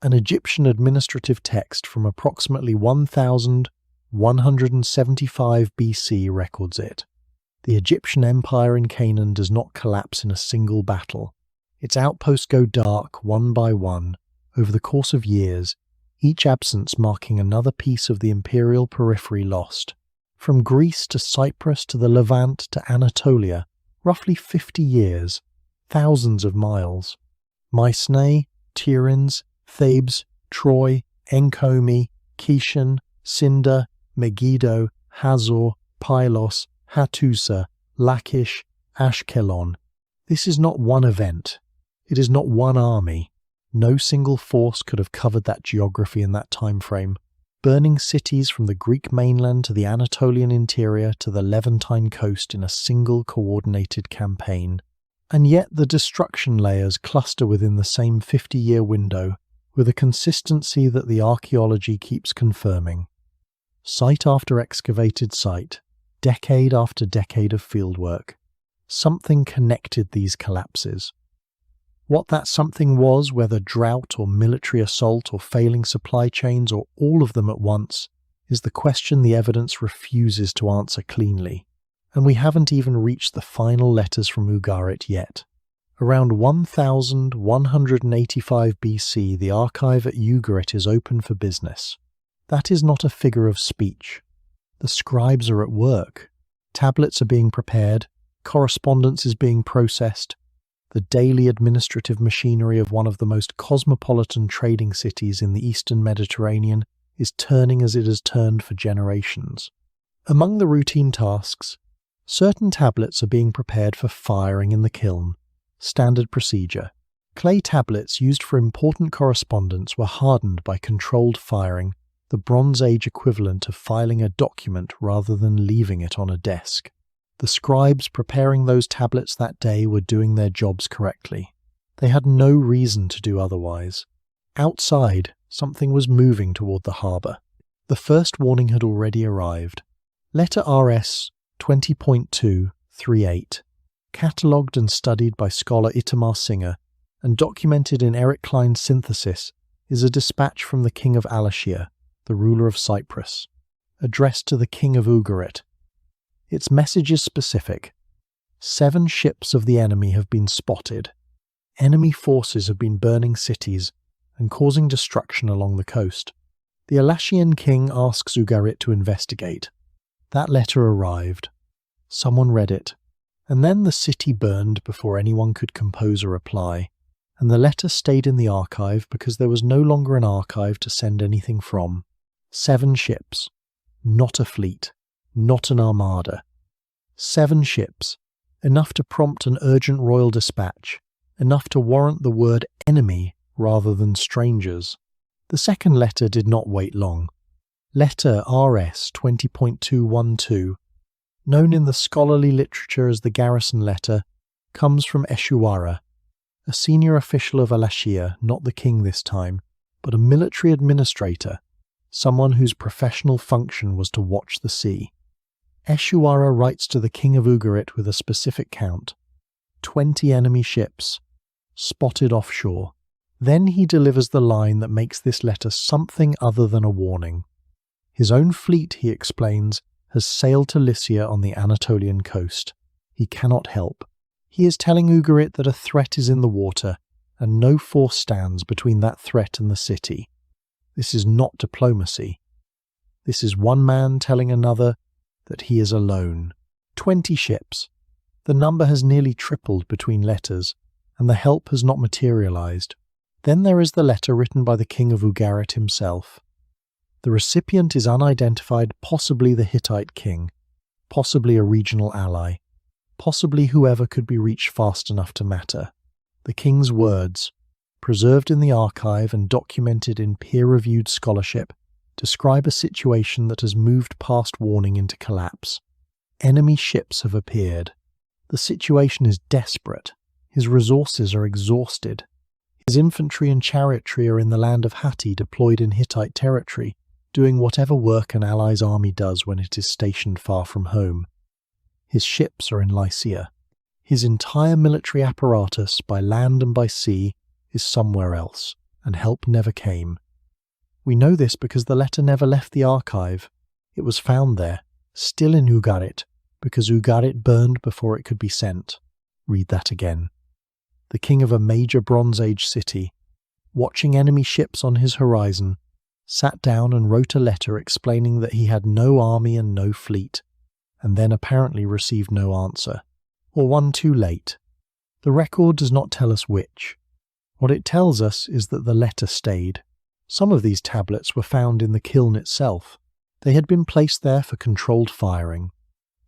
An Egyptian administrative text from approximately 1175 BC records it. The Egyptian empire in Canaan does not collapse in a single battle. Its outposts go dark one by one, over the course of years, each absence marking another piece of the imperial periphery lost. From Greece to Cyprus to the Levant to Anatolia, roughly 50 years, thousands of miles. Mycenae, Tiryns, Thebes, Troy, Enkomi, Kishan, Cinder, Megiddo, Hazor, Pylos, Hattusa, Lachish, Ashkelon. This is not one event. It is not one army. No single force could have covered that geography in that time frame. Burning cities from the Greek mainland to the Anatolian interior to the Levantine coast in a single coordinated campaign. And yet the destruction layers cluster within the same 50-year window, with a consistency that the archaeology keeps confirming. Site after excavated site, decade after decade of fieldwork, something connected these collapses. What that something was, whether drought or military assault or failing supply chains or all of them at once, is the question the evidence refuses to answer cleanly. And we haven't even reached the final letters from Ugarit yet. Around 1185 BC, the archive at Ugarit is open for business. That is not a figure of speech. The scribes are at work. Tablets are being prepared. Correspondence is being processed. The daily administrative machinery of one of the most cosmopolitan trading cities in the eastern Mediterranean is turning as it has turned for generations. Among the routine tasks, certain tablets are being prepared for firing in the kiln. Standard procedure. Clay tablets used for important correspondence were hardened by controlled firing, the Bronze Age equivalent of filing a document rather than leaving it on a desk. The scribes preparing those tablets that day were doing their jobs correctly. They had no reason to do otherwise. Outside, something was moving toward the harbour. The first warning had already arrived. Letter RS 20.238, catalogued and studied by scholar Itamar Singer and documented in Eric Klein's synthesis, is a dispatch from the king of Alashia, the ruler of Cyprus, addressed to the king of Ugarit. Its message is specific. 7 ships of the enemy have been spotted. Enemy forces have been burning cities and causing destruction along the coast. The Alashian king asks Ugarit to investigate. That letter arrived. Someone read it, and then the city burned before anyone could compose a reply, and the letter stayed in the archive because there was no longer an archive to send anything from. 7 ships, not a fleet, not an armada. 7 ships, enough to prompt an urgent royal dispatch, enough to warrant the word enemy rather than strangers. The second letter did not wait long. Letter RS 20.212, known in the scholarly literature as the garrison letter, comes from Eshuwara, a senior official of Alashia, not the king this time, but a military administrator, someone whose professional function was to watch the sea. Eshuwara writes to the king of Ugarit with a specific count: 20 enemy ships, spotted offshore. Then he delivers the line that makes this letter something other than a warning. His own fleet, he explains, has sailed to Lycia on the Anatolian coast. He cannot help. He is telling Ugarit that a threat is in the water, and no force stands between that threat and the city. This is not diplomacy. This is one man telling another that he is alone. 20 ships. The number has nearly tripled between letters, and the help has not materialized. Then there is the letter written by the king of Ugarit himself. The recipient is unidentified, possibly the Hittite king, possibly a regional ally, possibly whoever could be reached fast enough to matter. The king's words, preserved in the archive and documented in peer-reviewed scholarship, describe a situation that has moved past warning into collapse. Enemy ships have appeared. The situation is desperate. His resources are exhausted. His infantry and chariotry are in the land of Hatti, deployed in Hittite territory, doing whatever work an ally's army does when it is stationed far from home. His ships are in Lycia. His entire military apparatus, by land and by sea, is somewhere else, and help never came. We know this because the letter never left the archive. It was found there, still in Ugarit, because Ugarit burned before it could be sent. Read that again. The king of a major Bronze Age city, watching enemy ships on his horizon, sat down and wrote a letter explaining that he had no army and no fleet, and then apparently received no answer, or one too late. The record does not tell us which. What it tells us is that the letter stayed. Some of these tablets were found in the kiln itself. They had been placed there for controlled firing.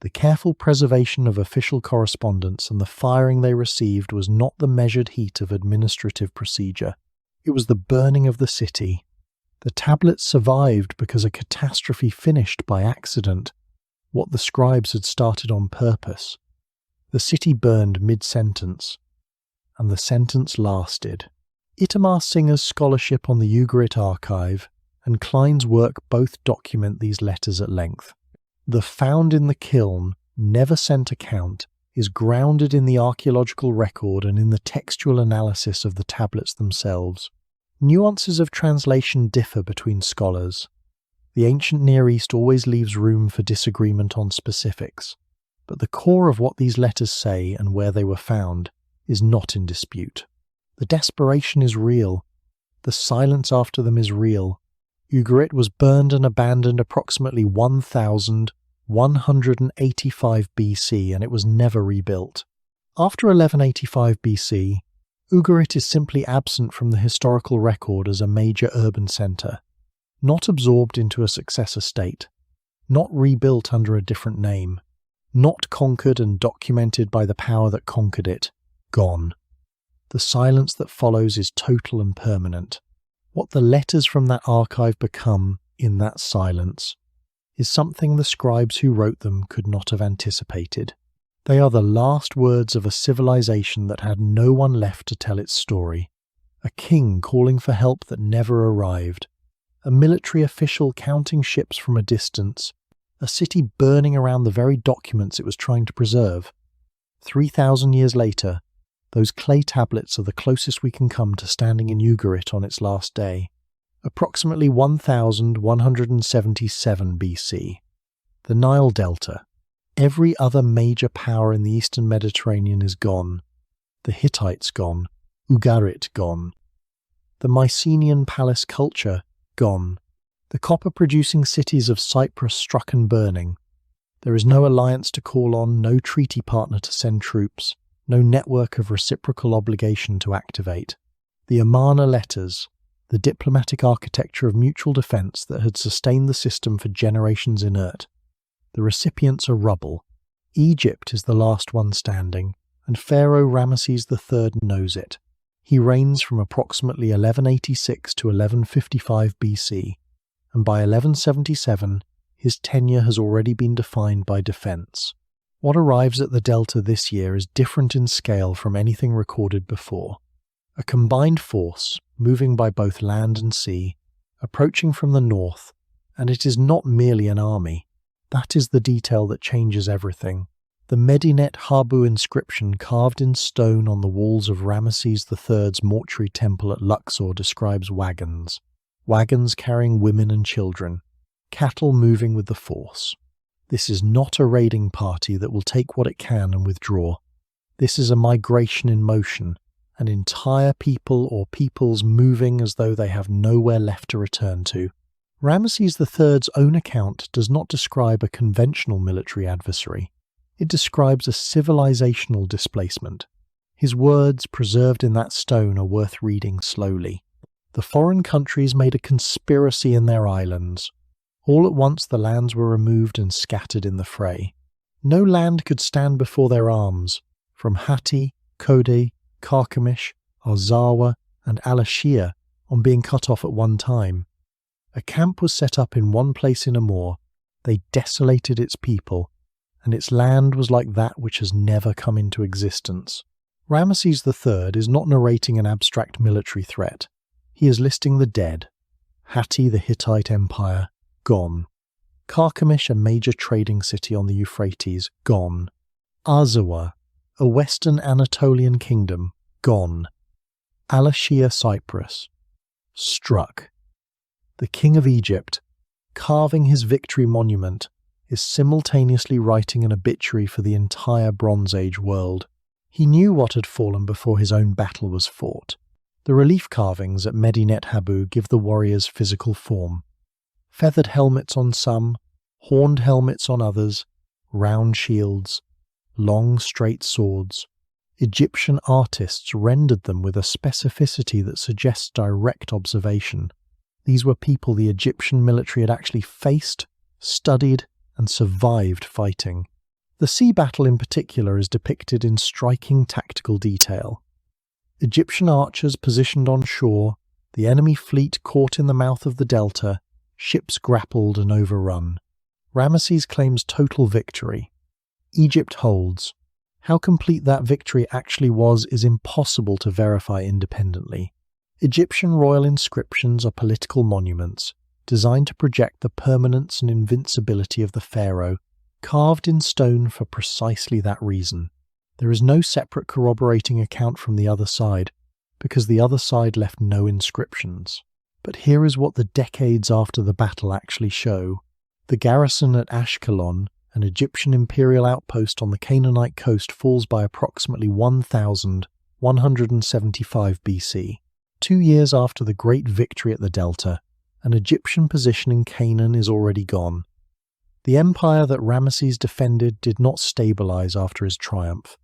The careful preservation of official correspondence and the firing they received was not the measured heat of administrative procedure. It was the burning of the city. The tablets survived because a catastrophe finished by accident what the scribes had started on purpose. The city burned mid-sentence, and the sentence lasted. Itamar Singer's scholarship on the Ugarit archive and Klein's work both document these letters at length. The found in the kiln, never sent account is grounded in the archaeological record and in the textual analysis of the tablets themselves. Nuances of translation differ between scholars. The ancient Near East always leaves room for disagreement on specifics, but the core of what these letters say and where they were found is not in dispute. The desperation is real. The silence after them is real. Ugarit was burned and abandoned approximately 1185 BC, and it was never rebuilt. After 1185 BC, Ugarit is simply absent from the historical record as a major urban centre, not absorbed into a successor state, not rebuilt under a different name, not conquered and documented by the power that conquered it, gone. The silence that follows is total and permanent. What the letters from that archive become in that silence is something the scribes who wrote them could not have anticipated. They are the last words of a civilization that had no one left to tell its story, a king calling for help that never arrived, a military official counting ships from a distance, a city burning around the very documents it was trying to preserve. 3,000 years later, those clay tablets are the closest we can come to standing in Ugarit on its last day. Approximately 1177 BC. The Nile Delta. Every other major power in the eastern Mediterranean is gone. The Hittites gone. Ugarit gone. The Mycenaean palace culture gone. The copper-producing cities of Cyprus struck and burning. There is no alliance to call on, no treaty partner to send troops, no network of reciprocal obligation to activate. The Amarna letters, the diplomatic architecture of mutual defense that had sustained the system for generations inert. The recipients are rubble. Egypt is the last one standing, and Pharaoh Ramesses III knows it. He reigns from approximately 1186 to 1155 BC, and by 1177, his tenure has already been defined by defense. What arrives at the Delta this year is different in scale from anything recorded before. A combined force, moving by both land and sea, approaching from the north, and it is not merely an army. That is the detail that changes everything. The Medinet Habu inscription carved in stone on the walls of Ramesses III's mortuary temple at Luxor describes wagons. Wagons carrying women and children. Cattle moving with the force. This is not a raiding party that will take what it can and withdraw. This is a migration in motion, an entire people or peoples moving as though they have nowhere left to return to. Ramesses III's own account does not describe a conventional military adversary. It describes a civilizational displacement. His words, preserved in that stone, are worth reading slowly. The foreign countries made a conspiracy in their islands. All at once the lands were removed and scattered in the fray. No land could stand before their arms. From Hatti, Kode, Carchemish, Arzawa, and Alashia, on being cut off at one time. A camp was set up in one place in Amur. They desolated its people, and its land was like that which has never come into existence. Ramesses III is not narrating an abstract military threat. He is listing the dead. Hatti, the Hittite Empire, gone. Carchemish, a major trading city on the Euphrates, gone. Arzawa, a western Anatolian kingdom, gone. Alashia, Cyprus, struck. The king of Egypt, carving his victory monument, is simultaneously writing an obituary for the entire Bronze Age world. He knew what had fallen before his own battle was fought. The relief carvings at Medinet Habu give the warriors physical form. Feathered helmets on some, horned helmets on others, round shields, long straight swords. Egyptian artists rendered them with a specificity that suggests direct observation. These were people the Egyptian military had actually faced, studied, and survived fighting. The sea battle in particular is depicted in striking tactical detail. Egyptian archers positioned on shore, the enemy fleet caught in the mouth of the delta, ships grappled and overrun. Ramesses claims total victory. Egypt holds. How complete that victory actually was is impossible to verify independently. Egyptian royal inscriptions are political monuments, designed to project the permanence and invincibility of the pharaoh, carved in stone for precisely that reason. There is no separate corroborating account from the other side, because the other side left no inscriptions. But here is what the decades after the battle actually show. The garrison at Ashkelon, an Egyptian imperial outpost on the Canaanite coast, falls by approximately 1175 BC. 2 years after the great victory at the Delta, an Egyptian position in Canaan is already gone. The empire that Ramesses defended did not stabilize after his triumph.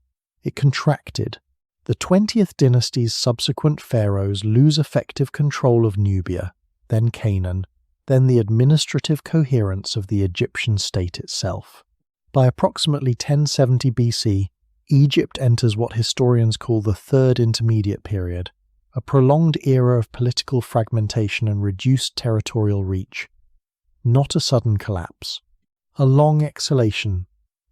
It contracted. The 20th dynasty's subsequent pharaohs lose effective control of Nubia, then Canaan, then the administrative coherence of the Egyptian state itself. By approximately 1070 BC, Egypt enters what historians call the Third Intermediate Period, a prolonged era of political fragmentation and reduced territorial reach. Not a sudden collapse. A long exhalation,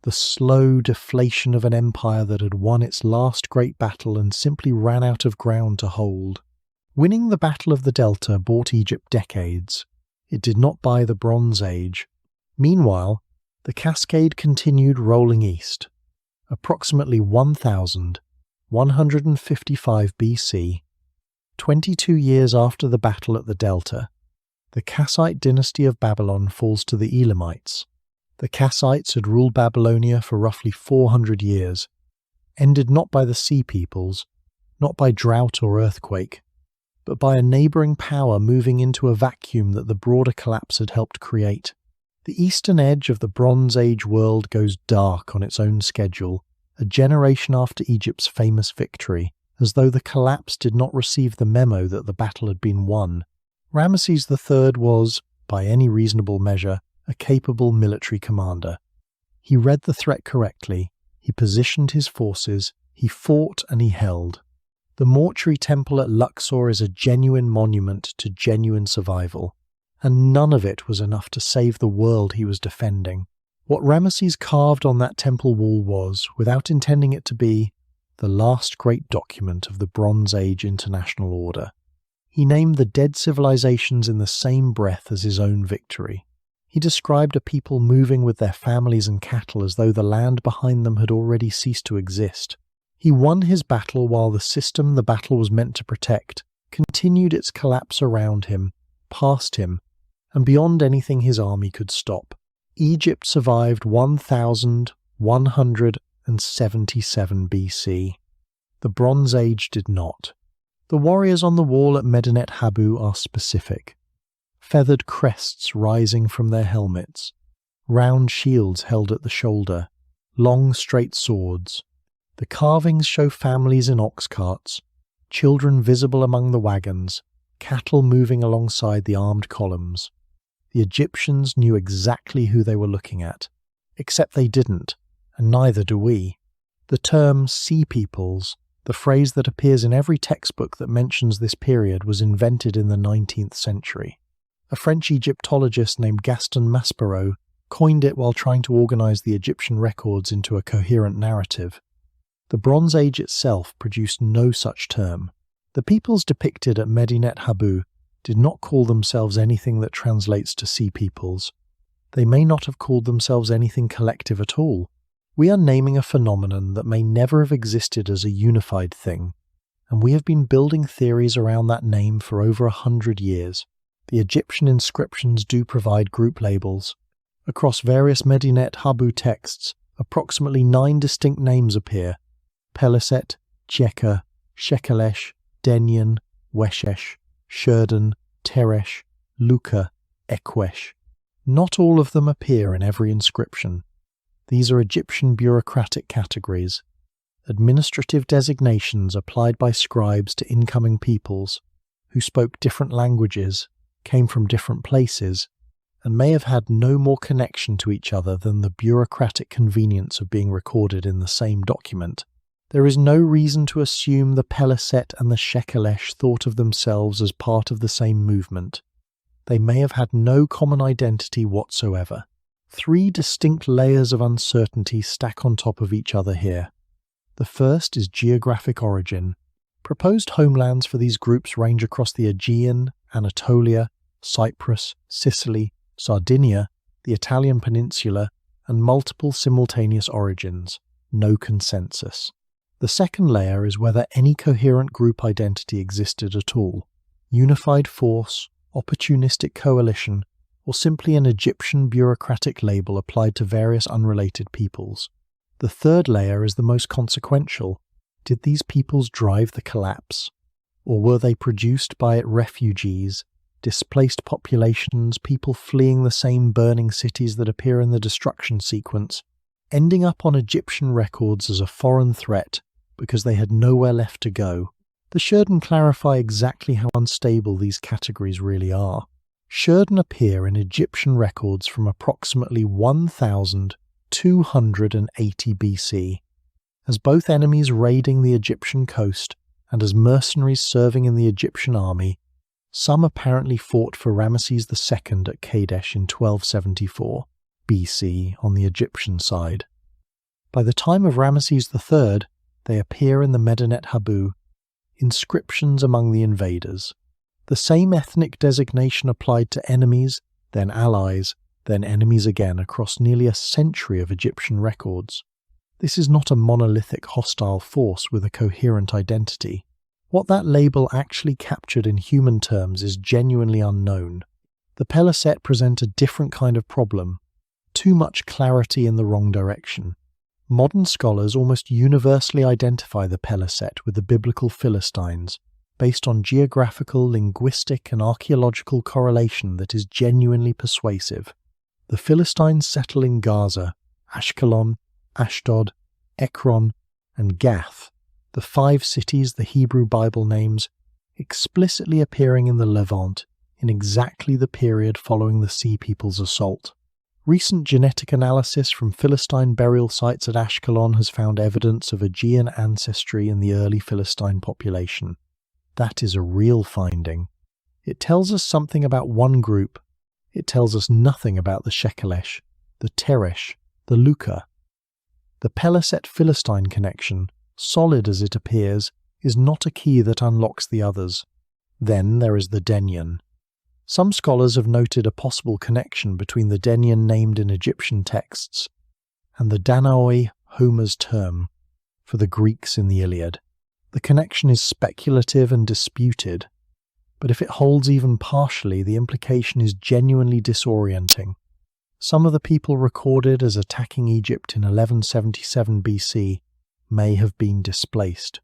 the slow deflation of an empire that had won its last great battle and simply ran out of ground to hold. Winning the Battle of the Delta bought Egypt decades. It did not buy the Bronze Age. Meanwhile, the cascade continued rolling east. Approximately 1155 BC, 22 years after the battle at the Delta, the Kassite dynasty of Babylon falls to the Elamites. The Kassites had ruled Babylonia for roughly 400 years, ended not by the sea peoples, not by drought or earthquake, but by a neighbouring power moving into a vacuum that the broader collapse had helped create. The eastern edge of the Bronze Age world goes dark on its own schedule, a generation after Egypt's famous victory, as though the collapse did not receive the memo that the battle had been won. Ramesses III was, by any reasonable measure, a capable military commander. He read the threat correctly, he positioned his forces, he fought and he held. The mortuary temple at Luxor is a genuine monument to genuine survival, and none of it was enough to save the world he was defending. What Ramesses carved on that temple wall was, without intending it to be, the last great document of the Bronze Age international order. He named the dead civilizations in the same breath as his own victory. He described a people moving with their families and cattle as though the land behind them had already ceased to exist. He won his battle while the system the battle was meant to protect continued its collapse around him, past him, and beyond anything his army could stop. Egypt survived 1177 BC. The Bronze Age did not. The warriors on the wall at Medinet Habu are specific. Feathered crests rising from their helmets, round shields held at the shoulder, long straight swords. The carvings show families in ox carts, children visible among the wagons, cattle moving alongside the armed columns. The Egyptians knew exactly who they were looking at, except they didn't, and neither do we. The term sea peoples, the phrase that appears in every textbook that mentions this period, was invented in the 19th century. A French Egyptologist named Gaston Maspero coined it while trying to organize the Egyptian records into a coherent narrative. The Bronze Age itself produced no such term. The peoples depicted at Medinet Habu did not call themselves anything that translates to sea peoples. They may not have called themselves anything collective at all. We are naming a phenomenon that may never have existed as a unified thing, and we have been building theories around that name for over 100 years. The Egyptian inscriptions do provide group labels. Across various Medinet Habu texts, approximately 9 distinct names appear: Peliset, Cheka, Shekelesh, Denyen, Weshesh, Shurdan, Teresh, Luka, Ekwesh. Not all of them appear in every inscription. These are Egyptian bureaucratic categories, administrative designations applied by scribes to incoming peoples who spoke different languages, came from different places, and may have had no more connection to each other than the bureaucratic convenience of being recorded in the same document. There is no reason to assume the Peliset and the Shekelesh thought of themselves as part of the same movement. They may have had no common identity whatsoever. 3 distinct layers of uncertainty stack on top of each other here. The first is geographic origin. Proposed homelands for these groups range across the Aegean, Anatolia, Cyprus, Sicily, Sardinia, the Italian peninsula, and multiple simultaneous origins. No consensus. The second layer is whether any coherent group identity existed at all. Unified force, opportunistic coalition, or simply an Egyptian bureaucratic label applied to various unrelated peoples. The third layer is the most consequential. Did these peoples drive the collapse? Or were they produced by it refugees, displaced populations, people fleeing the same burning cities that appear in the destruction sequence, ending up on Egyptian records as a foreign threat because they had nowhere left to go? The Shurdan clarify exactly how unstable these categories really are. Shurdan appear in Egyptian records from approximately 1280 BC, as both enemies raiding the Egyptian coast and as mercenaries serving in the Egyptian army. Some apparently fought for Ramesses II at Kadesh in 1274 BC on the Egyptian side. By the time of Ramesses III, they appear in the Medinet Habu, inscriptions among the invaders. The same ethnic designation applied to enemies, then allies, then enemies again across nearly a century of Egyptian records. This is not a monolithic hostile force with a coherent identity. What that label actually captured in human terms is genuinely unknown. The Peliset present a different kind of problem: too much clarity in the wrong direction. Modern scholars almost universally identify the Peliset with the biblical Philistines, based on geographical, linguistic, and archaeological correlation that is genuinely persuasive. The Philistines settle in Gaza, Ashkelon, Ashdod, Ekron, and Gath, the 5 cities the Hebrew Bible names explicitly appearing in the Levant in exactly the period following the Sea People's assault. Recent genetic analysis from Philistine burial sites at Ashkelon has found evidence of Aegean ancestry in the early Philistine population. That is a real finding. It tells us something about one group. It tells us nothing about the Shekelesh, the Teresh, the Luka. The Peliset Philistine connection, solid as it appears, is not a key that unlocks the others. Then there is the Denyen. Some scholars have noted a possible connection between the Denyen named in Egyptian texts and the Danaoi, Homer's term, for the Greeks in the Iliad. The connection is speculative and disputed, but if it holds even partially, the implication is genuinely disorienting. Some of the people recorded as attacking Egypt in 1177 BC may have been displaced.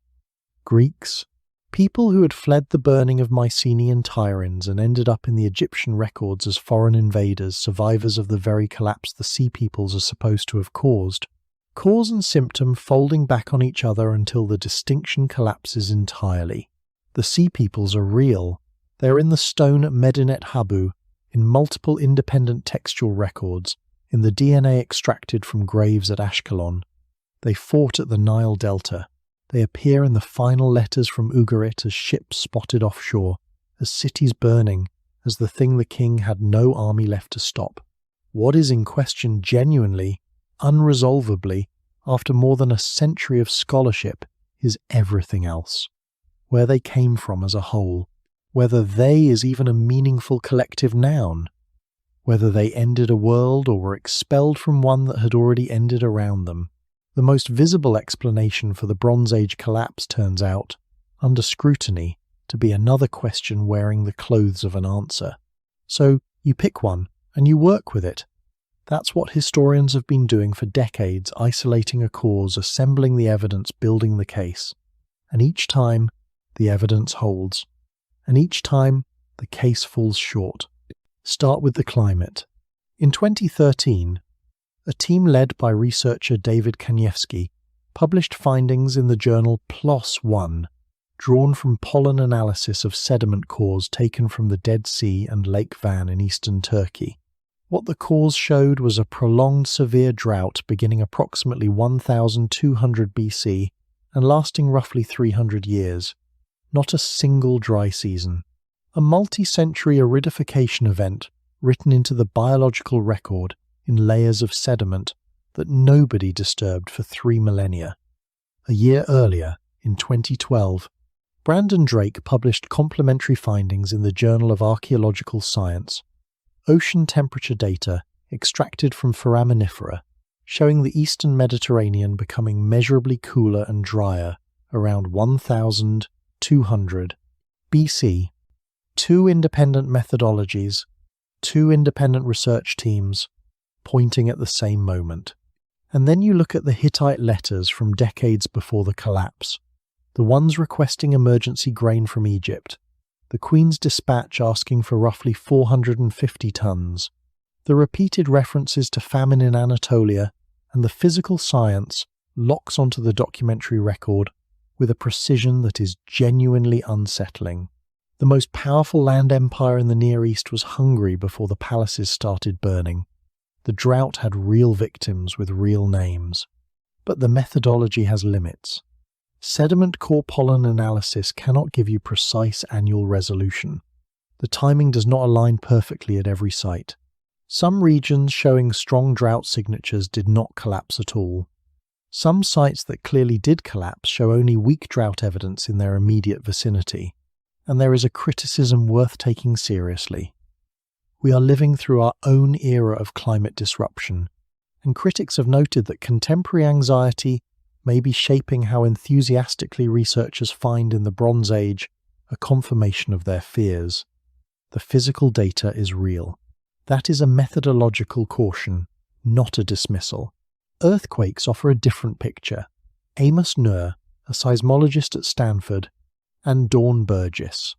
Greeks, people who had fled the burning of Mycenaean Tyrants and ended up in the Egyptian records as foreign invaders, survivors of the very collapse the Sea Peoples are supposed to have caused. Cause and symptom folding back on each other until the distinction collapses entirely. The Sea Peoples are real. They are in the stone at Medinet Habu, in multiple independent textual records, in the DNA extracted from graves at Ashkelon. They fought at the Nile Delta. They appear in the final letters from Ugarit as ships spotted offshore, as cities burning, as the thing the king had no army left to stop. What is in question genuinely, unresolvably, after more than a century of scholarship, is everything else. Where they came from as a whole, whether they is even a meaningful collective noun, whether they ended a world or were expelled from one that had already ended around them. The most visible explanation for the Bronze Age collapse turns out, under scrutiny, to be another question wearing the clothes of an answer. So you pick one and you work with it. That's what historians have been doing for decades, isolating a cause, assembling the evidence, building the case. And each time, the evidence holds. And each time, the case falls short. Start with the climate. In 2013, a team led by researcher David Kaniewski published findings in the journal PLOS One, drawn from pollen analysis of sediment cores taken from the Dead Sea and Lake Van in eastern Turkey. What the cores showed was a prolonged severe drought beginning approximately 1200 BC and lasting roughly 300 years. Not a single dry season. A multi-century aridification event written into the biological record in layers of sediment that nobody disturbed for 3 millennia. A year earlier, in 2012, Brandon Drake published complementary findings in the Journal of Archaeological Science, ocean temperature data extracted from foraminifera, showing the eastern Mediterranean becoming measurably cooler and drier around 1200 BC. 2 independent methodologies, 2 independent research teams, pointing at the same moment. And then you look at the Hittite letters from decades before the collapse, the ones requesting emergency grain from Egypt, the Queen's dispatch asking for roughly 450 tons, the repeated references to famine in Anatolia, and the physical science locks onto the documentary record with a precision that is genuinely unsettling. The most powerful land empire in the Near East was hungry before the palaces started burning. The drought had real victims with real names. But the methodology has limits. Sediment core pollen analysis cannot give you precise annual resolution. The timing does not align perfectly at every site. Some regions showing strong drought signatures did not collapse at all. Some sites that clearly did collapse show only weak drought evidence in their immediate vicinity. And there is a criticism worth taking seriously. We are living through our own era of climate disruption, and critics have noted that contemporary anxiety may be shaping how enthusiastically researchers find in the Bronze Age a confirmation of their fears. The physical data is real. That is a methodological caution, not a dismissal. Earthquakes offer a different picture. Amos Nur, a seismologist at Stanford, and Dawn Burgess,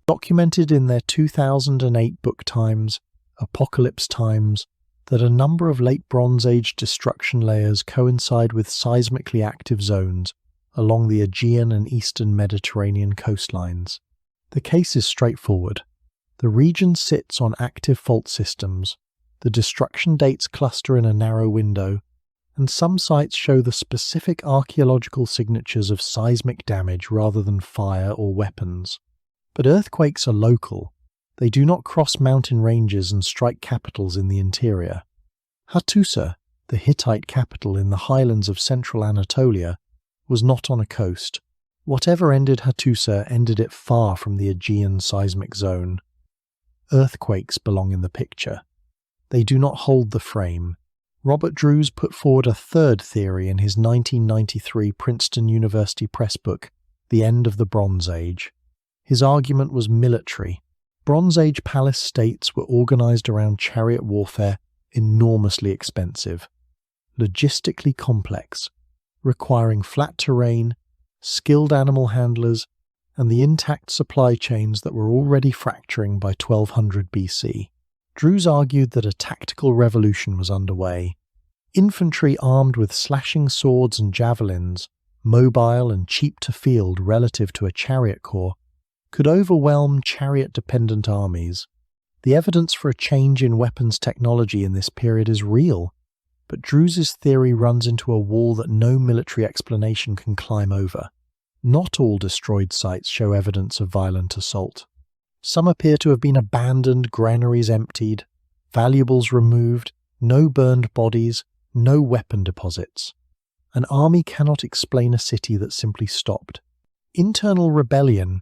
documented in their 2008 book Times, Apocalypse Times, that a number of late Bronze Age destruction layers coincide with seismically active zones along the Aegean and eastern Mediterranean coastlines. The case is straightforward. The region sits on active fault systems, the destruction dates cluster in a narrow window, and some sites show the specific archaeological signatures of seismic damage rather than fire or weapons. But earthquakes are local. They do not cross mountain ranges and strike capitals in the interior. Hattusa, the Hittite capital in the highlands of central Anatolia, was not on a coast. Whatever ended Hattusa ended it far from the Aegean seismic zone. Earthquakes belong in the picture. They do not hold the frame. Robert Drews put forward a third theory in his 1993 Princeton University Press book, The End of the Bronze Age. His argument was military. Bronze Age palace states were organized around chariot warfare, enormously expensive, logistically complex, requiring flat terrain, skilled animal handlers, and the intact supply chains that were already fracturing by 1200 BC. Drews argued that a tactical revolution was underway. Infantry armed with slashing swords and javelins, mobile and cheap to field relative to a chariot corps, could overwhelm chariot-dependent armies. The evidence for a change in weapons technology in this period is real, but Drews's theory runs into a wall that no military explanation can climb over. Not all destroyed sites show evidence of violent assault. Some appear to have been abandoned, granaries emptied, valuables removed, no burned bodies, no weapon deposits. An army cannot explain a city that simply stopped. Internal rebellion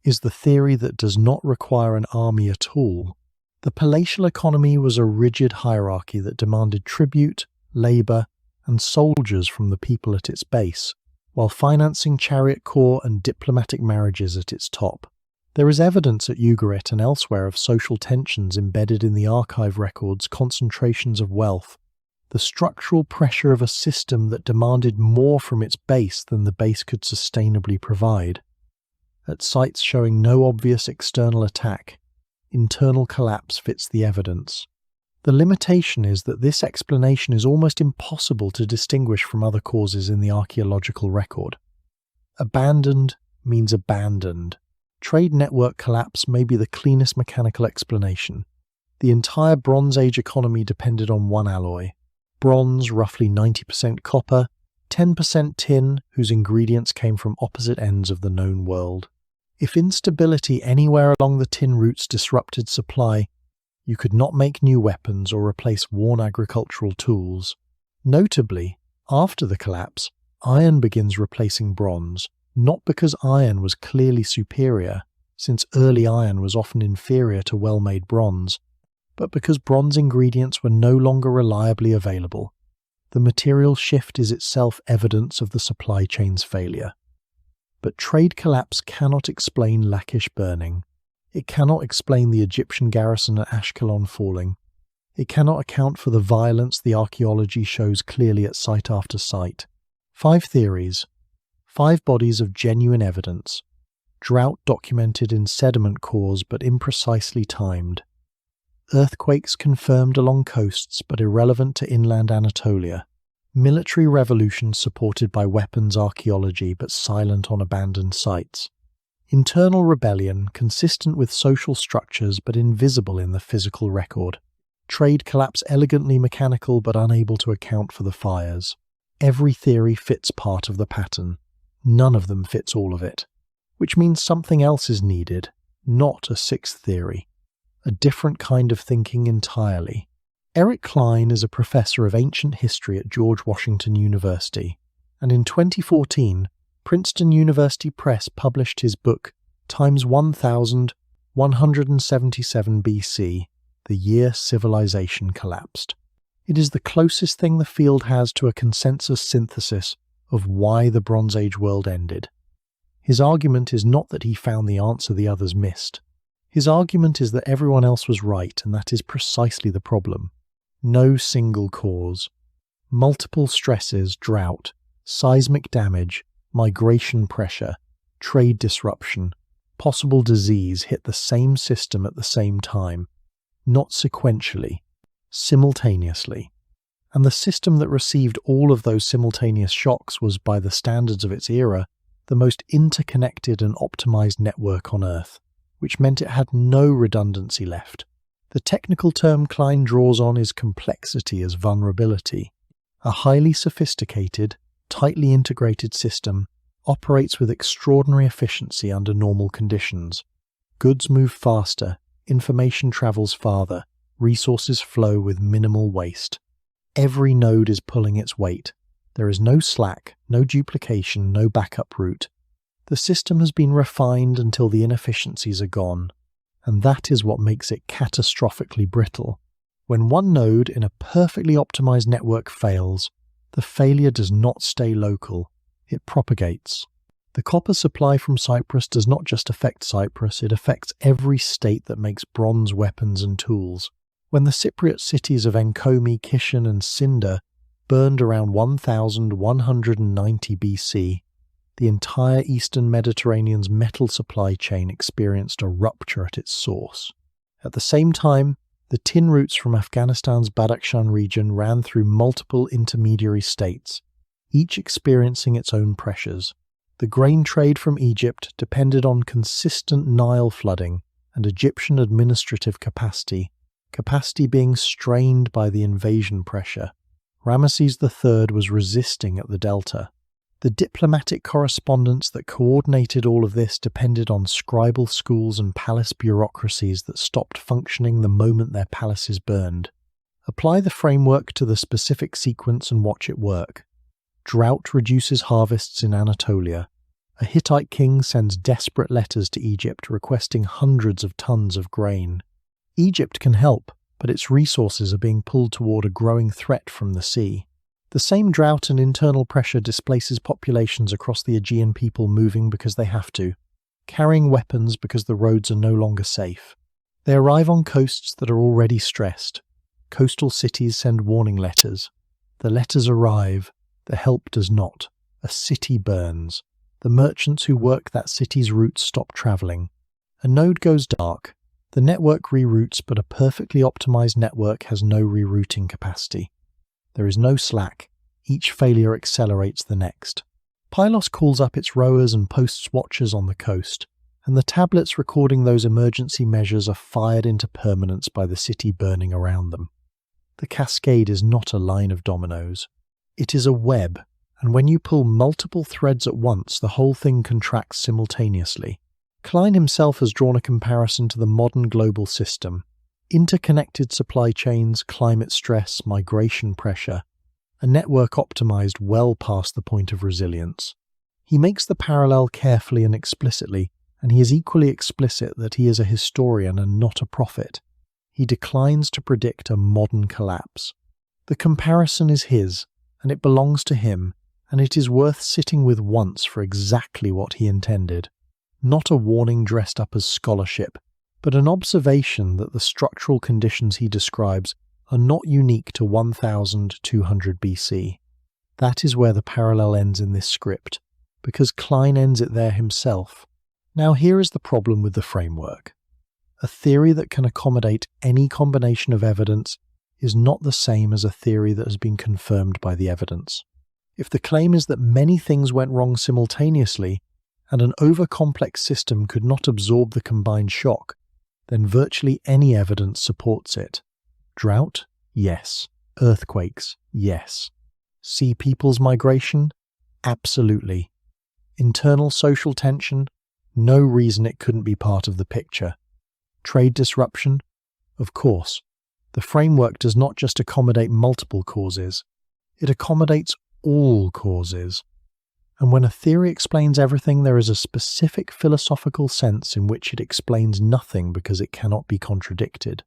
is the theory that does not require an army at all. The palatial economy was a rigid hierarchy that demanded tribute, labour, and soldiers from the people at its base, while financing chariot corps and diplomatic marriages at its top. There is evidence at Ugarit and elsewhere of social tensions embedded in the archive records, concentrations of wealth, the structural pressure of a system that demanded more from its base than the base could sustainably provide. At sites showing no obvious external attack, internal collapse fits the evidence. The limitation is that this explanation is almost impossible to distinguish from other causes in the archaeological record. Abandoned means abandoned. Trade network collapse may be the cleanest mechanical explanation. The entire Bronze Age economy depended on one alloy. Bronze, roughly 90% copper, 10% tin, whose ingredients came from opposite ends of the known world. If instability anywhere along the tin routes disrupted supply, you could not make new weapons or replace worn agricultural tools. Notably, after the collapse, iron begins replacing bronze, not because iron was clearly superior, since early iron was often inferior to well-made bronze, but because bronze ingredients were no longer reliably available. The material shift is itself evidence of the supply chain's failure. But trade collapse cannot explain Lachish burning. It cannot explain the Egyptian garrison at Ashkelon falling. It cannot account for the violence the archaeology shows clearly at site after site. 5 theories. 5 bodies of genuine evidence. Drought documented in sediment cores but imprecisely timed. Earthquakes confirmed along coasts but irrelevant to inland Anatolia. Military revolution supported by weapons archaeology but silent on abandoned sites. Internal rebellion consistent with social structures but invisible in the physical record. Trade collapse elegantly mechanical but unable to account for the fires. Every theory fits part of the pattern. None of them fits all of it. Which means something else is needed, not a 6th theory. A different kind of thinking entirely. Eric Klein is a professor of ancient history at George Washington University, and in 2014, Princeton University Press published his book, Times 1177 BC, The Year Civilization Collapsed. It is the closest thing the field has to a consensus synthesis of why the Bronze Age world ended. His argument is not that he found the answer the others missed. His argument is that everyone else was right, and that is precisely the problem. No single cause. Multiple stresses, drought, seismic damage, migration pressure, trade disruption, possible disease hit the same system at the same time, not sequentially, simultaneously. And the system that received all of those simultaneous shocks was, by the standards of its era, the most interconnected and optimized network on Earth, which meant it had no redundancy left. The technical term Klein draws on is complexity as vulnerability. A highly sophisticated, tightly integrated system operates with extraordinary efficiency under normal conditions. Goods move faster, information travels farther, resources flow with minimal waste. Every node is pulling its weight. There is no slack, no duplication, no backup route. The system has been refined until the inefficiencies are gone, and that is what makes it catastrophically brittle. When one node in a perfectly optimized network fails, the failure does not stay local, it propagates. The copper supply from Cyprus does not just affect Cyprus, it affects every state that makes bronze weapons and tools. When the Cypriot cities of Enkomi, Kishan and Cinder burned around 1190 BC, the entire eastern Mediterranean's metal supply chain experienced a rupture at its source. At the same time, the tin routes from Afghanistan's Badakhshan region ran through multiple intermediary states, each experiencing its own pressures. The grain trade from Egypt depended on consistent Nile flooding and Egyptian administrative capacity being strained by the invasion pressure. Ramesses III was resisting at the delta. The diplomatic correspondence that coordinated all of this depended on scribal schools and palace bureaucracies that stopped functioning the moment their palaces burned. Apply the framework to the specific sequence and watch it work. Drought reduces harvests in Anatolia. A Hittite king sends desperate letters to Egypt requesting hundreds of tons of grain. Egypt can help, but its resources are being pulled toward a growing threat from the sea. The same drought and internal pressure displaces populations across the Aegean people moving because they have to, carrying weapons because the roads are no longer safe. They arrive on coasts that are already stressed. Coastal cities send warning letters. The letters arrive, the help does not. A city burns. The merchants who work that city's routes stop traveling. A node goes dark. The network reroutes, but a perfectly optimized network has no rerouting capacity. There is no slack. Each failure accelerates the next. Pylos calls up its rowers and posts watchers on the coast, and the tablets recording those emergency measures are fired into permanence by the city burning around them. The cascade is not a line of dominoes. It is a web, and when you pull multiple threads at once, the whole thing contracts simultaneously. Klein himself has drawn a comparison to the modern global system. Interconnected supply chains, climate stress, migration pressure, a network optimized well past the point of resilience. He makes the parallel carefully and explicitly, and he is equally explicit that he is a historian and not a prophet. He declines to predict a modern collapse. The comparison is his, and it belongs to him, and it is worth sitting with once for exactly what he intended. Not a warning dressed up as scholarship, but an observation that the structural conditions he describes are not unique to 1200 BC. That is where the parallel ends in this script, because Klein ends it there himself. Now here is the problem with the framework. A theory that can accommodate any combination of evidence is not the same as a theory that has been confirmed by the evidence. If the claim is that many things went wrong simultaneously, and an over-complex system could not absorb the combined shock, then virtually any evidence supports it. Drought? Yes. Earthquakes? Yes. Sea peoples migration? Absolutely. Internal social tension? No reason it couldn't be part of the picture. Trade disruption? Of course. The framework does not just accommodate multiple causes, it accommodates all causes. And when a theory explains everything, there is a specific philosophical sense in which it explains nothing because it cannot be contradicted.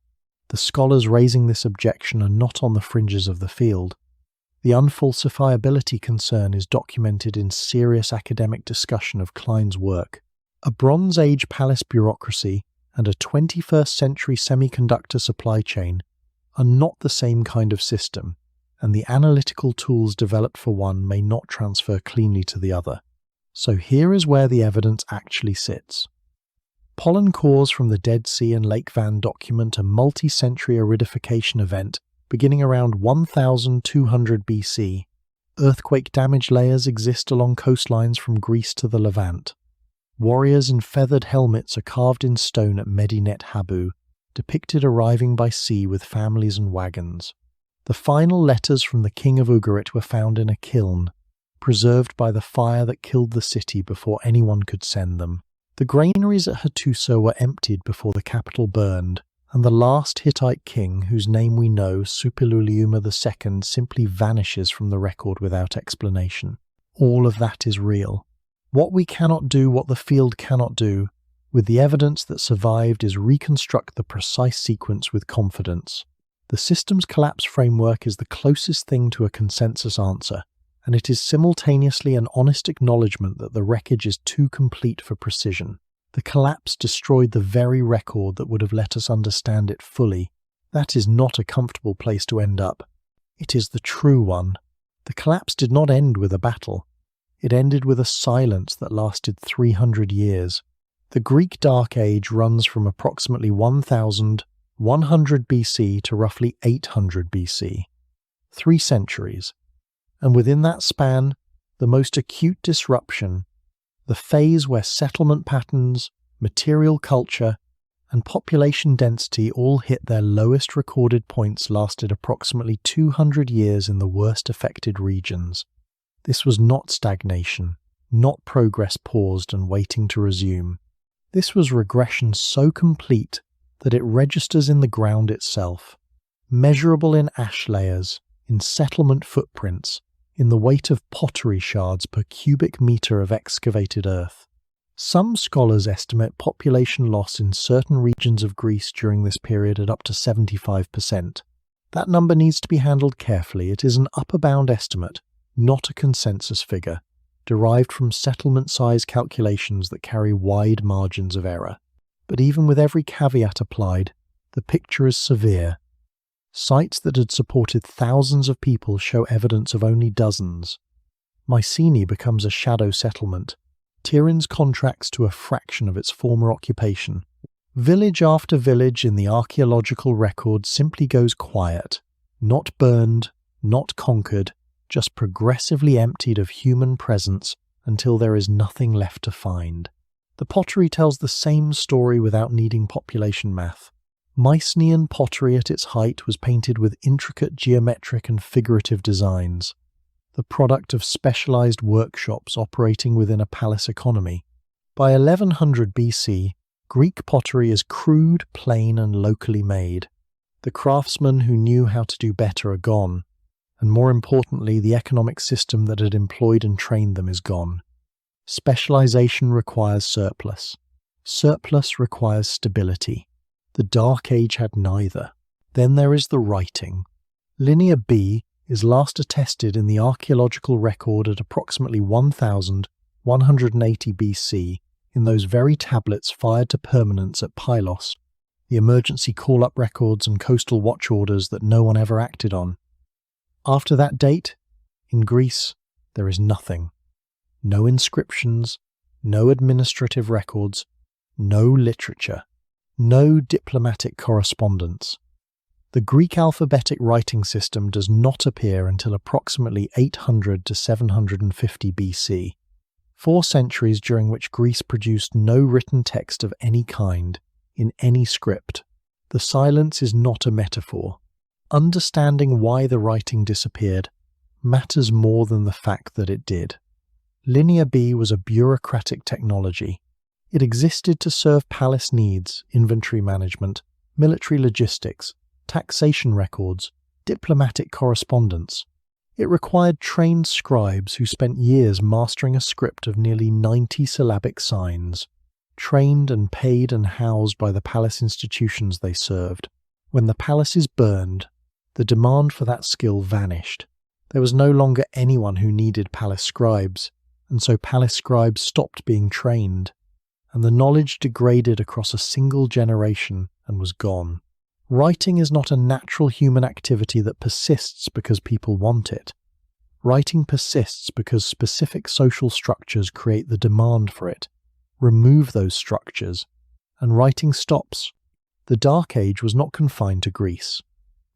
The scholars raising this objection are not on the fringes of the field. The unfalsifiability concern is documented in serious academic discussion of Klein's work. A Bronze Age palace bureaucracy and a 21st century semiconductor supply chain are not the same kind of system, and the analytical tools developed for one may not transfer cleanly to the other. So here is where the evidence actually sits. Pollen cores from the Dead Sea and Lake Van document a multi-century aridification event Beginning around 1200 BC, earthquake damage layers exist along coastlines from Greece to the Levant. Warriors in feathered helmets are carved in stone at Medinet Habu, depicted arriving by sea with families and wagons. The final letters from the king of Ugarit were found in a kiln, preserved by the fire that killed the city before anyone could send them. The granaries at Hattusa were emptied before the capital burned, and the last Hittite king, whose name we know, Suppiluliuma II, simply vanishes from the record without explanation. All of that is real. What we cannot do, what the field cannot do, with the evidence that survived, is reconstruct the precise sequence with confidence. The systems collapse framework is the closest thing to a consensus answer, and it is simultaneously an honest acknowledgement that the wreckage is too complete for precision. The collapse destroyed the very record that would have let us understand it fully. That is not a comfortable place to end up. It is the true one. The collapse did not end with a battle. It ended with a silence that lasted 300 years. The Greek Dark Age runs from approximately 1100 BC to roughly 800 BC. 3 centuries. And within that span, the most acute disruption, the phase where settlement patterns, material culture, and population density all hit their lowest recorded points, lasted approximately 200 years in the worst affected regions. This was not stagnation, not progress paused and waiting to resume. This was regression so complete that it registers in the ground itself, measurable in ash layers, in settlement footprints, in the weight of pottery shards per cubic meter of excavated earth. Some scholars estimate population loss in certain regions of Greece during this period at up to 75%. That number needs to be handled carefully. It is an upper bound estimate, not a consensus figure, derived from settlement size calculations that carry wide margins of error. But even with every caveat applied, the picture is severe. Sites that had supported thousands of people show evidence of only dozens. Mycenae becomes a shadow settlement. Tiryns contracts to a fraction of its former occupation. Village after village in the archaeological record simply goes quiet, not burned, not conquered, just progressively emptied of human presence until there is nothing left to find. The pottery tells the same story without needing population math. Mycenaean pottery at its height was painted with intricate geometric and figurative designs, the product of specialized workshops operating within a palace economy. By 1100 BC, Greek pottery is crude, plain, and locally made. The craftsmen who knew how to do better are gone, and more importantly, the economic system that had employed and trained them is gone. Specialization requires surplus. Surplus requires stability. The Dark Age had neither. Then there is the writing. Linear B is last attested in the archaeological record at approximately 1180 BC in those very tablets fired to permanence at Pylos, the emergency call-up records and coastal watch orders that no one ever acted on. After that date, in Greece, there is nothing. No inscriptions, no administrative records, no literature. No diplomatic correspondence. The Greek alphabetic writing system does not appear until approximately 800 to 750 BC, 4 centuries during which Greece produced no written text of any kind, in any script. The silence is not a metaphor. Understanding why the writing disappeared matters more than the fact that it did. Linear B was a bureaucratic technology. It existed to serve palace needs, inventory management, military logistics, taxation records, diplomatic correspondence. It required trained scribes who spent years mastering a script of nearly 90 syllabic signs, trained and paid and housed by the palace institutions they served. When the palaces burned, the demand for that skill vanished. There was no longer anyone who needed palace scribes, and so palace scribes stopped being trained. And the knowledge degraded across a single generation and was gone. Writing is not a natural human activity that persists because people want it. Writing persists because specific social structures create the demand for it. Remove those structures, and writing stops. The Dark Age was not confined to Greece.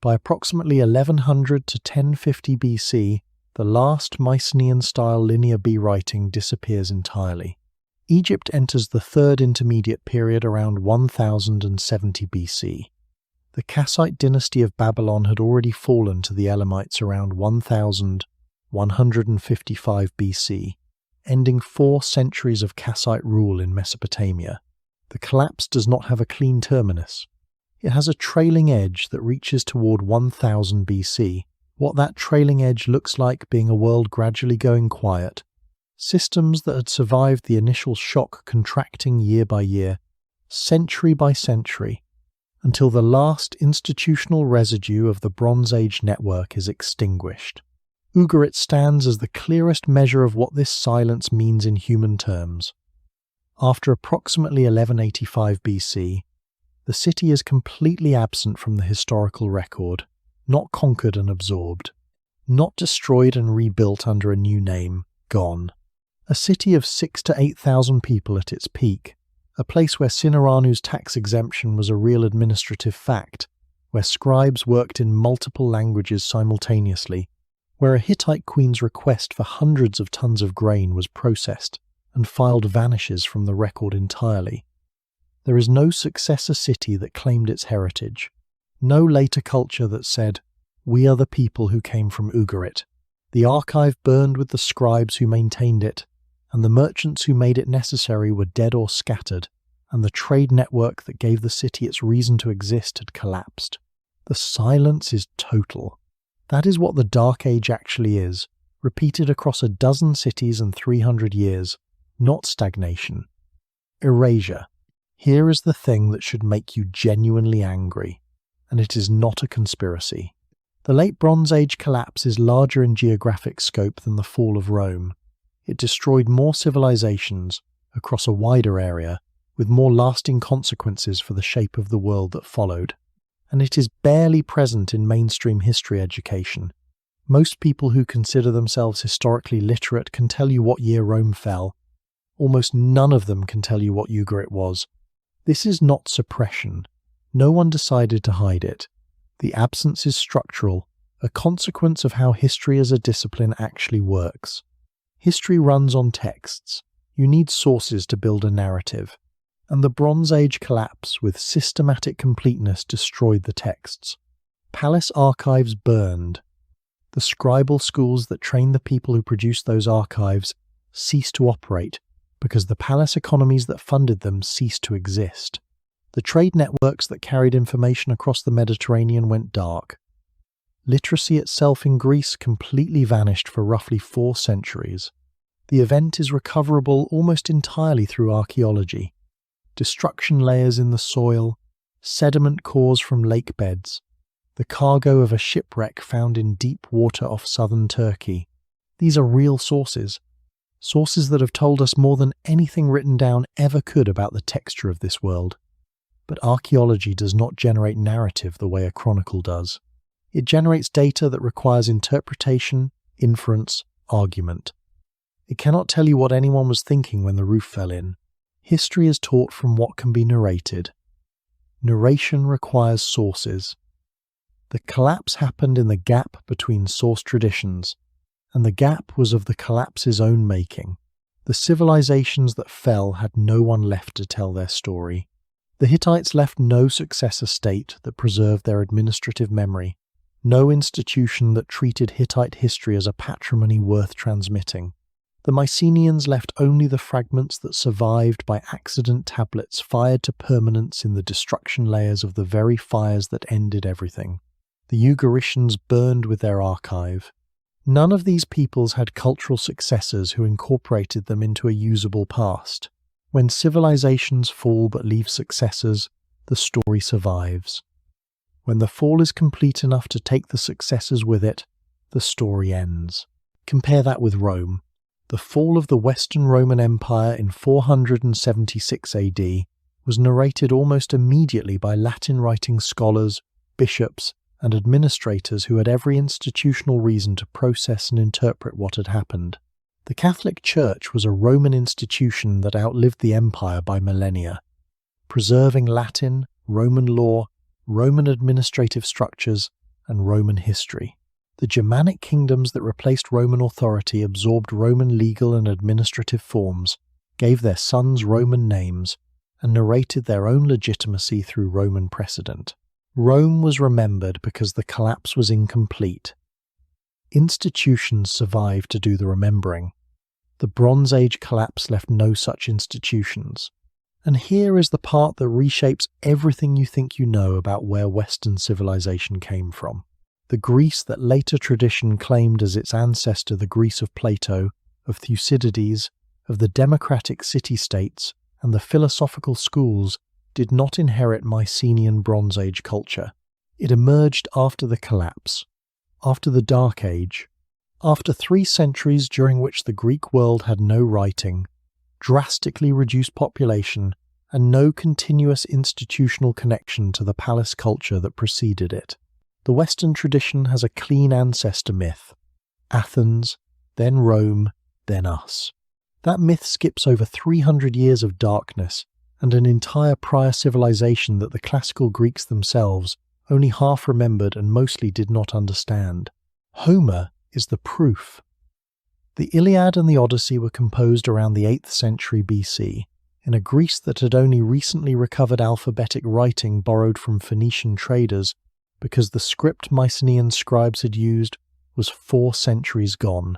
By approximately 1100 to 1050 BC, the last Mycenaean-style linear B writing disappears entirely. Egypt enters the third intermediate period around 1070 BC. The Kassite dynasty of Babylon had already fallen to the Elamites around 1155 BC, ending 4 centuries of Kassite rule in Mesopotamia. The collapse does not have a clean terminus. It has a trailing edge that reaches toward 1000 BC, what that trailing edge looks like being a world gradually going quiet. Systems that had survived the initial shock contracting year by year, century by century, until the last institutional residue of the Bronze Age network is extinguished. Ugarit stands as the clearest measure of what this silence means in human terms. After approximately 1185 BC, the city is completely absent from the historical record, not conquered and absorbed, not destroyed and rebuilt under a new name, gone. A city of 6,000 to 8,000 people at its peak, a place where Sinaranu's tax exemption was a real administrative fact, where scribes worked in multiple languages simultaneously, where a Hittite queen's request for hundreds of tons of grain was processed and filed vanishes from the record entirely. There is no successor city that claimed its heritage, no later culture that said, "We are the people who came from Ugarit." The archive burned with the scribes who maintained it, and the merchants who made it necessary were dead or scattered, and the trade network that gave the city its reason to exist had collapsed. The silence is total. That is what the Dark Age actually is, repeated across a dozen cities and 300 years, not stagnation. Erasure. Here is the thing that should make you genuinely angry, and it is not a conspiracy. The Late Bronze Age collapse is larger in geographic scope than the fall of Rome. It destroyed more civilizations, across a wider area, with more lasting consequences for the shape of the world that followed. And it is barely present in mainstream history education. Most people who consider themselves historically literate can tell you what year Rome fell. Almost none of them can tell you what Ugarit was. This is not suppression. No one decided to hide it. The absence is structural, a consequence of how history as a discipline actually works. History runs on texts. You need sources to build a narrative. And the Bronze Age collapse with systematic completeness destroyed the texts. Palace archives burned. The scribal schools that trained the people who produced those archives ceased to operate because the palace economies that funded them ceased to exist. The trade networks that carried information across the Mediterranean went dark. Literacy itself in Greece completely vanished for roughly 4 centuries. The event is recoverable almost entirely through archaeology. Destruction layers in the soil, sediment cores from lake beds, the cargo of a shipwreck found in deep water off southern Turkey. These are real sources. Sources that have told us more than anything written down ever could about the texture of this world. But archaeology does not generate narrative the way a chronicle does. It generates data that requires interpretation, inference, argument. It cannot tell you what anyone was thinking when the roof fell in. History is taught from what can be narrated. Narration requires sources. The collapse happened in the gap between source traditions, and the gap was of the collapse's own making. The civilizations that fell had no one left to tell their story. The Hittites left no successor state that preserved their administrative memory, no institution that treated Hittite history as a patrimony worth transmitting. The Mycenaeans left only the fragments that survived by accident tablets fired to permanence in the destruction layers of the very fires that ended everything. The Ugaritians burned with their archive. None of these peoples had cultural successors who incorporated them into a usable past. When civilizations fall but leave successors, the story survives. When the fall is complete enough to take the successors with it, the story ends. Compare that with Rome. The fall of the Western Roman Empire in 476 AD was narrated almost immediately by Latin-writing scholars, bishops, and administrators who had every institutional reason to process and interpret what had happened. The Catholic Church was a Roman institution that outlived the empire by millennia, preserving Latin, Roman law, Roman administrative structures, and Roman history. The Germanic kingdoms that replaced Roman authority absorbed Roman legal and administrative forms, gave their sons Roman names, and narrated their own legitimacy through Roman precedent. Rome was remembered because the collapse was incomplete. Institutions survived to do the remembering. The Bronze Age collapse left no such institutions. And here is the part that reshapes everything you think you know about where Western civilization came from. The Greece that later tradition claimed as its ancestor the Greece of Plato, of Thucydides, of the democratic city-states, and the philosophical schools did not inherit Mycenaean Bronze Age culture. It emerged after the collapse, after the Dark Age, after 3 centuries during which the Greek world had no writing, drastically reduced population, and no continuous institutional connection to the palace culture that preceded it. The Western tradition has a clean ancestor myth. Athens, then Rome, then us. That myth skips over 300 years of darkness and an entire prior civilization that the classical Greeks themselves only half remembered and mostly did not understand. Homer is the proof. The Iliad and the Odyssey were composed around the 8th century BC, in a Greece that had only recently recovered alphabetic writing borrowed from Phoenician traders because the script Mycenaean scribes had used was 4 centuries gone.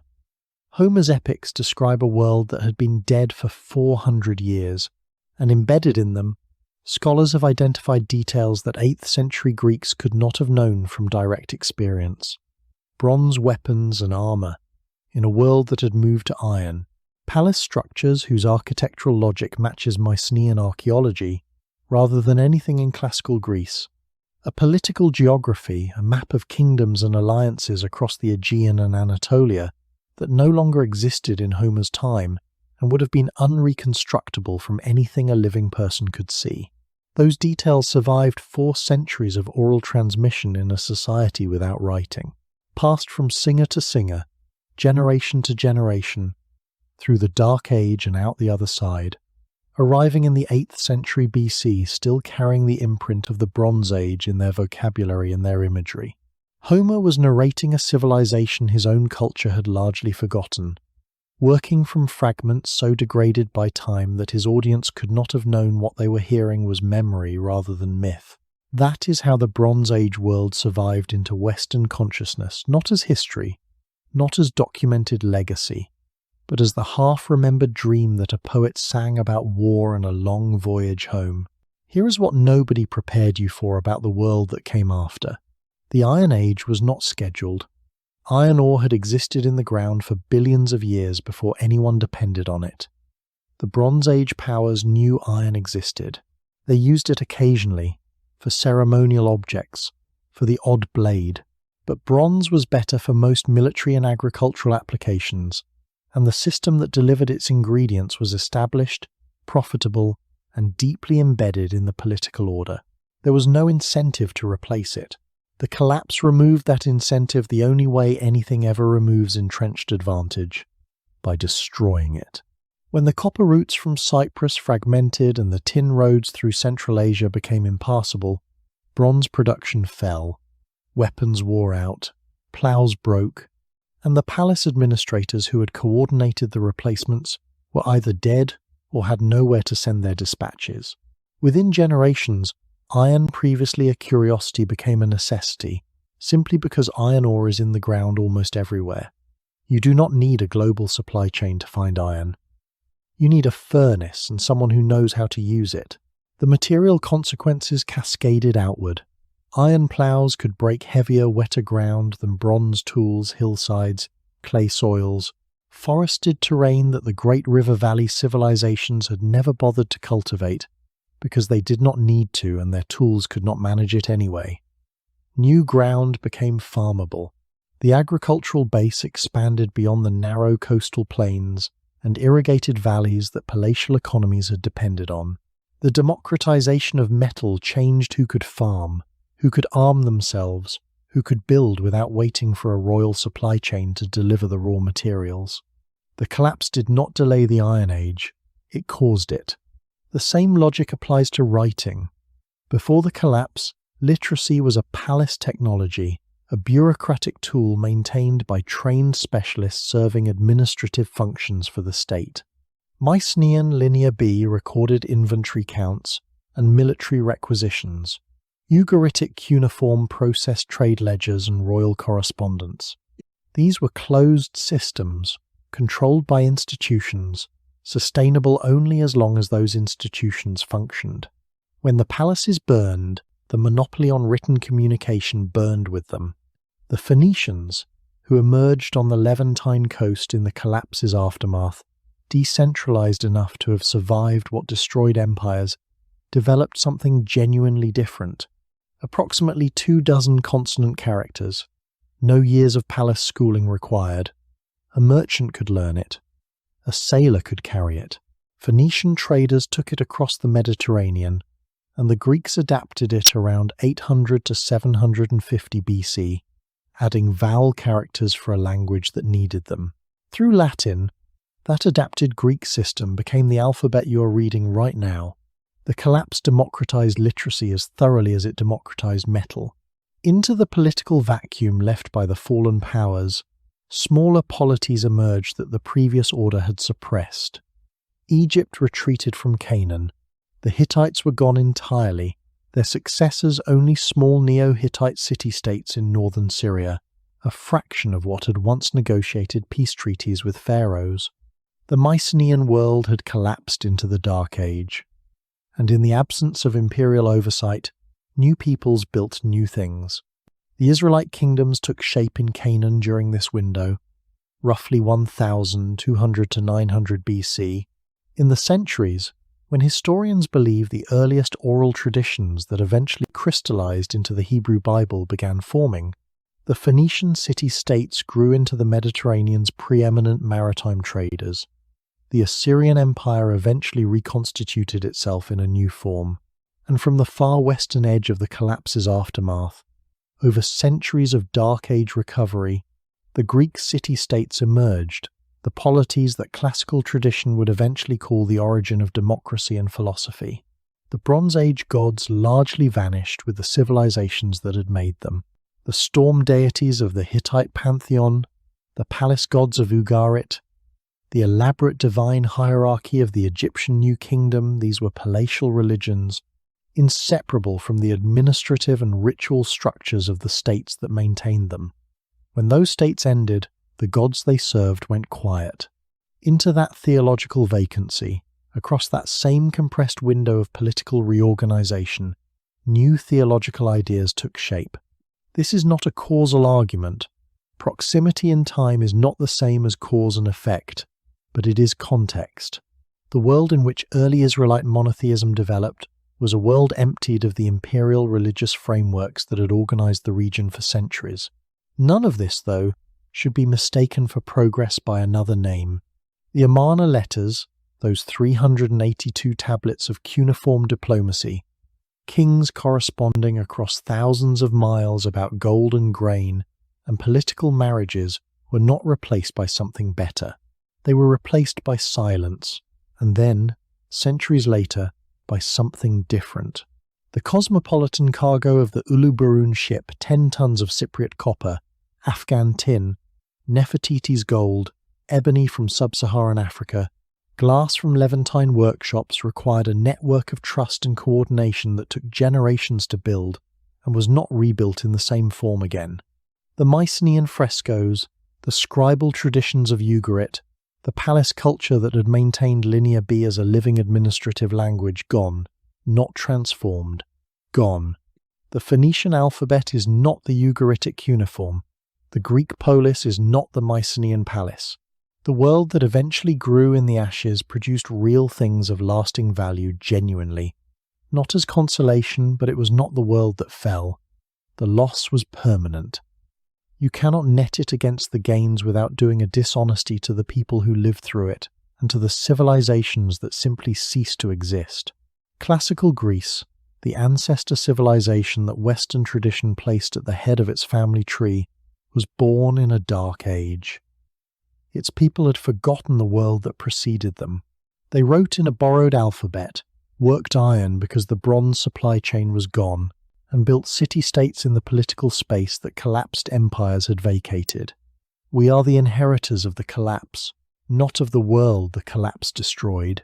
Homer's epics describe a world that had been dead for 400 years, and embedded in them, scholars have identified details that 8th century Greeks could not have known from direct experience. Bronze weapons and armour, in a world that had moved to iron, palace structures whose architectural logic matches Mycenaean archaeology, rather than anything in classical Greece. A political geography, a map of kingdoms and alliances across the Aegean and Anatolia that no longer existed in Homer's time and would have been unreconstructible from anything a living person could see. Those details survived 4 centuries of oral transmission in a society without writing, passed from singer to singer, generation to generation, through the Dark Age and out the other side, arriving in the 8th century BC still carrying the imprint of the Bronze Age in their vocabulary and their imagery. Homer was narrating a civilization his own culture had largely forgotten, working from fragments so degraded by time that his audience could not have known what they were hearing was memory rather than myth. That is how the Bronze Age world survived into Western consciousness, not as history, not as documented legacy, but as the half-remembered dream that a poet sang about war and a long voyage home. Here is what nobody prepared you for about the world that came after. The Iron Age was not scheduled. Iron ore had existed in the ground for billions of years before anyone depended on it. The Bronze Age powers knew iron existed. They used it occasionally, for ceremonial objects, for the odd blade, but bronze was better for most military and agricultural applications, and the system that delivered its ingredients was established, profitable, and deeply embedded in the political order. There was no incentive to replace it. The collapse removed that incentive the only way anything ever removes entrenched advantage, by destroying it. When the copper routes from Cyprus fragmented and the tin roads through Central Asia became impassable, bronze production fell, weapons wore out, ploughs broke, and the palace administrators who had coordinated the replacements were either dead or had nowhere to send their dispatches. Within generations, iron, previously a curiosity, became a necessity, simply because iron ore is in the ground almost everywhere. You do not need a global supply chain to find iron. You need a furnace and someone who knows how to use it. The material consequences cascaded outward. Iron ploughs could break heavier, wetter ground than bronze tools, hillsides, clay soils, forested terrain that the great river valley civilizations had never bothered to cultivate because they did not need to and their tools could not manage it anyway. New ground became farmable. The agricultural base expanded beyond the narrow coastal plains and irrigated valleys that palatial economies had depended on. The democratization of metal changed who could farm, who could arm themselves, who could build without waiting for a royal supply chain to deliver the raw materials. The collapse did not delay the Iron Age, it caused it. The same logic applies to writing. Before the collapse, literacy was a palace technology, a bureaucratic tool maintained by trained specialists serving administrative functions for the state. Mycenaean Linear B recorded inventory counts and military requisitions. Ugaritic cuneiform processed trade ledgers and royal correspondence. These were closed systems, controlled by institutions, sustainable only as long as those institutions functioned. When the palaces burned, the monopoly on written communication burned with them. The Phoenicians, who emerged on the Levantine coast in the collapse's aftermath, decentralized enough to have survived what destroyed empires, developed something genuinely different. Approximately 24 consonant characters. No years of palace schooling required. A merchant could learn it. A sailor could carry it. Phoenician traders took it across the Mediterranean, and the Greeks adapted it around 800 to 750 BC, adding vowel characters for a language that needed them. Through Latin, that adapted Greek system became the alphabet you are reading right now. The collapse democratized literacy as thoroughly as it democratized metal. Into the political vacuum left by the fallen powers, smaller polities emerged that the previous order had suppressed. Egypt retreated from Canaan. The Hittites were gone entirely, their successors only small Neo-Hittite city-states in northern Syria, a fraction of what had once negotiated peace treaties with pharaohs. The Mycenaean world had collapsed into the Dark Age, and in the absence of imperial oversight, new peoples built new things. The Israelite kingdoms took shape in Canaan during this window, roughly 1200 to 900 BC. In the centuries, when historians believe the earliest oral traditions that eventually crystallized into the Hebrew Bible began forming, the Phoenician city-states grew into the Mediterranean's preeminent maritime traders. The Assyrian Empire eventually reconstituted itself in a new form, and from the far western edge of the collapse's aftermath, over centuries of Dark Age recovery, the Greek city-states emerged, the polities that classical tradition would eventually call the origin of democracy and philosophy. The Bronze Age gods largely vanished with the civilizations that had made them. The storm deities of the Hittite pantheon, the palace gods of Ugarit, the elaborate divine hierarchy of the Egyptian New Kingdom, these were palatial religions, inseparable from the administrative and ritual structures of the states that maintained them. When those states ended, the gods they served went quiet. Into that theological vacancy, across that same compressed window of political reorganization, new theological ideas took shape. This is not a causal argument. Proximity in time is not the same as cause and effect, but it is context. The world in which early Israelite monotheism developed was a world emptied of the imperial religious frameworks that had organized the region for centuries. None of this, though, should be mistaken for progress by another name. The Amarna letters, those 382 tablets of cuneiform diplomacy, kings corresponding across thousands of miles about gold and grain, and political marriages, were not replaced by something better. They were replaced by silence, and then, centuries later, by something different. The cosmopolitan cargo of the Uluburun ship, 10 tons of Cypriot copper, Afghan tin, Nefertiti's gold, ebony from sub-Saharan Africa, glass from Levantine workshops required a network of trust and coordination that took generations to build and was not rebuilt in the same form again. The Mycenaean frescoes, the scribal traditions of Ugarit, the palace culture that had maintained Linear B as a living administrative language gone, not transformed, gone. The Phoenician alphabet is not the Ugaritic cuneiform. The Greek polis is not the Mycenaean palace. The world that eventually grew in the ashes produced real things of lasting value genuinely. Not as consolation, but it was not the world that fell. The loss was permanent. You cannot net it against the gains without doing a dishonesty to the people who lived through it, and to the civilizations that simply ceased to exist. Classical Greece, the ancestor civilization that Western tradition placed at the head of its family tree, was born in a dark age. Its people had forgotten the world that preceded them. They wrote in a borrowed alphabet, worked iron because the bronze supply chain was gone, and built city-states in the political space that collapsed empires had vacated. We are the inheritors of the collapse, not of the world the collapse destroyed,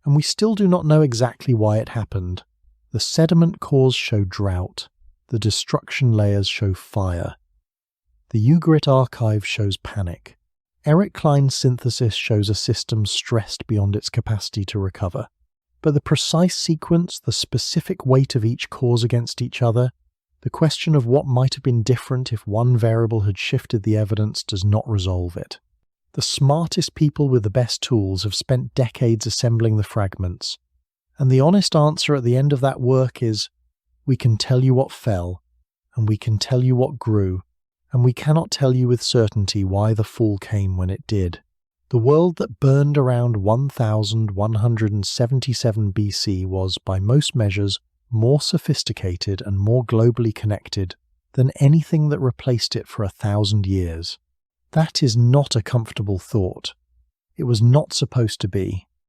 and we still do not know exactly why it happened. The sediment cores show drought, the destruction layers show fire. The Ugarit archive shows panic. Eric Klein's synthesis shows a system stressed beyond its capacity to recover. But the precise sequence, the specific weight of each cause against each other, the question of what might have been different if one variable had shifted the evidence does not resolve it. The smartest people with the best tools have spent decades assembling the fragments, and the honest answer at the end of that work is, we can tell you what fell, and we can tell you what grew, and we cannot tell you with certainty why the fall came when it did. The world that burned around 1177 BC was, by most measures, more sophisticated and more globally connected than anything that replaced it for 1,000 years. That is not a comfortable thought. It was not supposed to be.